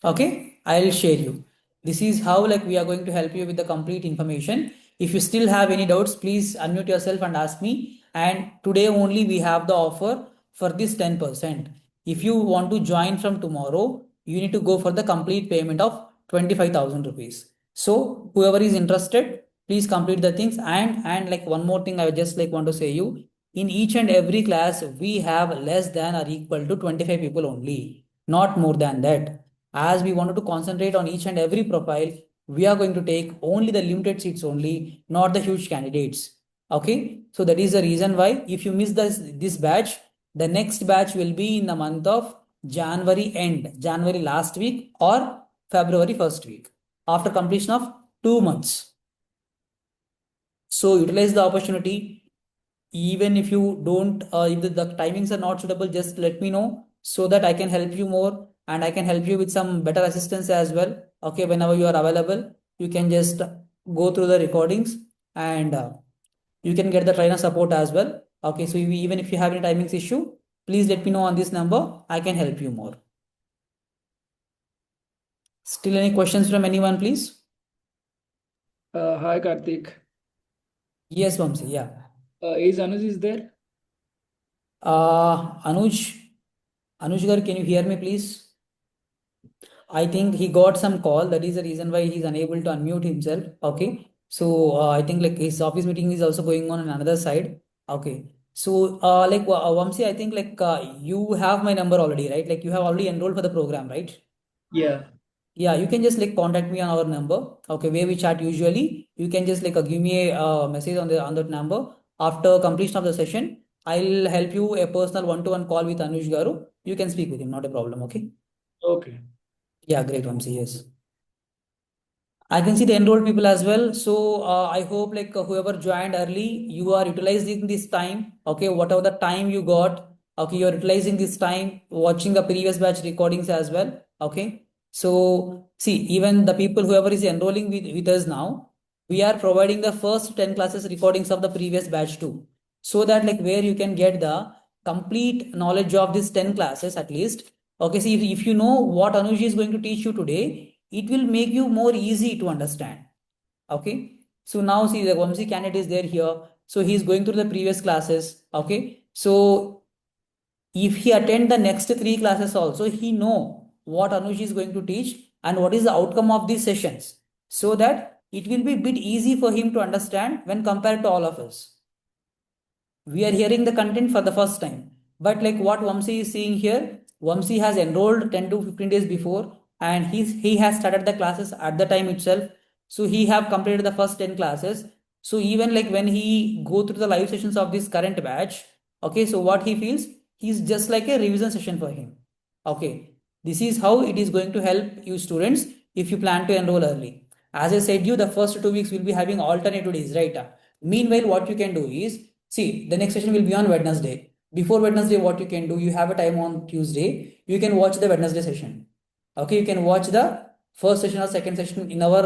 Okay, I'll share you. This is how like we are going to help you with the complete information. If you still have any doubts, please unmute yourself and ask me. And today only we have the offer for this 10%. If you want to join from tomorrow, you need to go for the complete payment of 25,000 rupees. So whoever is interested, please complete the things. And like one more thing, I would just like want to say you, in each and every class, we have less than or equal to 25 people only, not more than that. As we wanted to concentrate on each and every profile, we are going to take only the limited seats only, not the huge candidates. Okay, so that is the reason why if you miss this batch, the next batch will be in the month of January end, January last week or February first week, after completion of 2 months. So utilize the opportunity. Even if you don't, if the timings are not suitable, just let me know so that I can help you more and I can help you with some better assistance as well. Okay, whenever you are available, you can just go through the recordings and you can get the trainer support as well. Okay, so even if you have any timings issue, please let me know on this number. I can help you more. Still any questions from anyone, please? Hi, Karthik. Yes, Vamsi, yeah. Is Anuj is there? Anuj, gar, can you hear me, please? I think he got some call. That is the reason why he's unable to unmute himself. Okay. So I think like his office meeting is also going on another side. Okay. So Vamsi, I think like you have my number already, right? Like you have already enrolled for the program, right? Yeah. Yeah, you can just like contact me on our number. Okay, where we chat usually. You can just like give me a message on that number. After completion of the session, I'll help you a personal one-to-one call with Anuj Garu. You can speak with him, not a problem. Okay. Okay. Yeah, great, Vamsi. Yes. I can see the enrolled people as well. So I hope like whoever joined early, you are utilizing this time. Okay, whatever the time you got, okay, you're utilizing this time watching the previous batch recordings as well. Okay, so see, even the people whoever is enrolling with us now, we are providing the first 10 classes recordings of the previous batch too. So that like where you can get the complete knowledge of these 10 classes at least. Okay, see if you know what Anuj is going to teach you today, it will make you more easy to understand. Okay, so now see the Vamsi candidate is there here, so he is going through the previous classes. Okay, so if he attend the next three classes also, he know what Anuj is going to teach and what is the outcome of these sessions, so that it will be a bit easy for him to understand when compared to all of us. We are hearing the content for the first time. But like what Vamsi is seeing here, Vamsi has enrolled 10 to 15 days before and he has started the classes at the time itself. So he have completed the first 10 classes. So even like when he go through the live sessions of this current batch, okay, so what he feels, he's just like a revision session for him. Okay, this is how it is going to help you students if you plan to enroll early. As I said you, the first 2 weeks will be having alternative days, right? Meanwhile, what you can do is, see, the next session will be on Wednesday. Before Wednesday, what you can do, you have a time on Tuesday, you can watch the Wednesday session. Okay, you can watch the first session or second session in our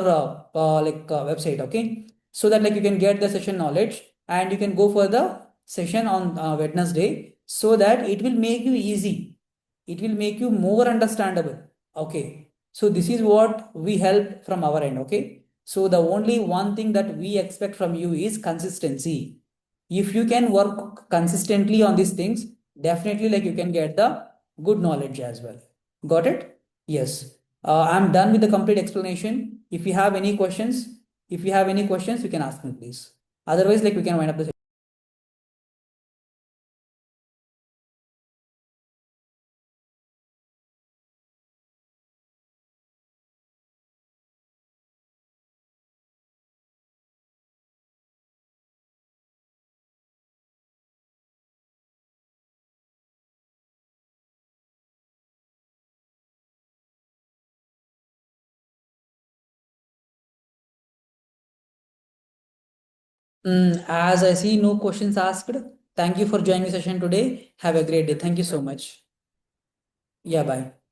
website. Okay, so that like you can get the session knowledge and you can go for the session on Wednesday, so that it will make you easy. It will make you more understandable. Okay, so this is what we help from our end. Okay, so the only one thing that we expect from you is consistency. If you can work consistently on these things, definitely like you can get the good knowledge as well. Got it? Yes. I'm done with the complete explanation. If you have any questions, you can ask me, please. Otherwise, like we can wind up the As I see no questions asked, thank you for joining the session today. Have a great day. Thank you so much. Yeah, bye.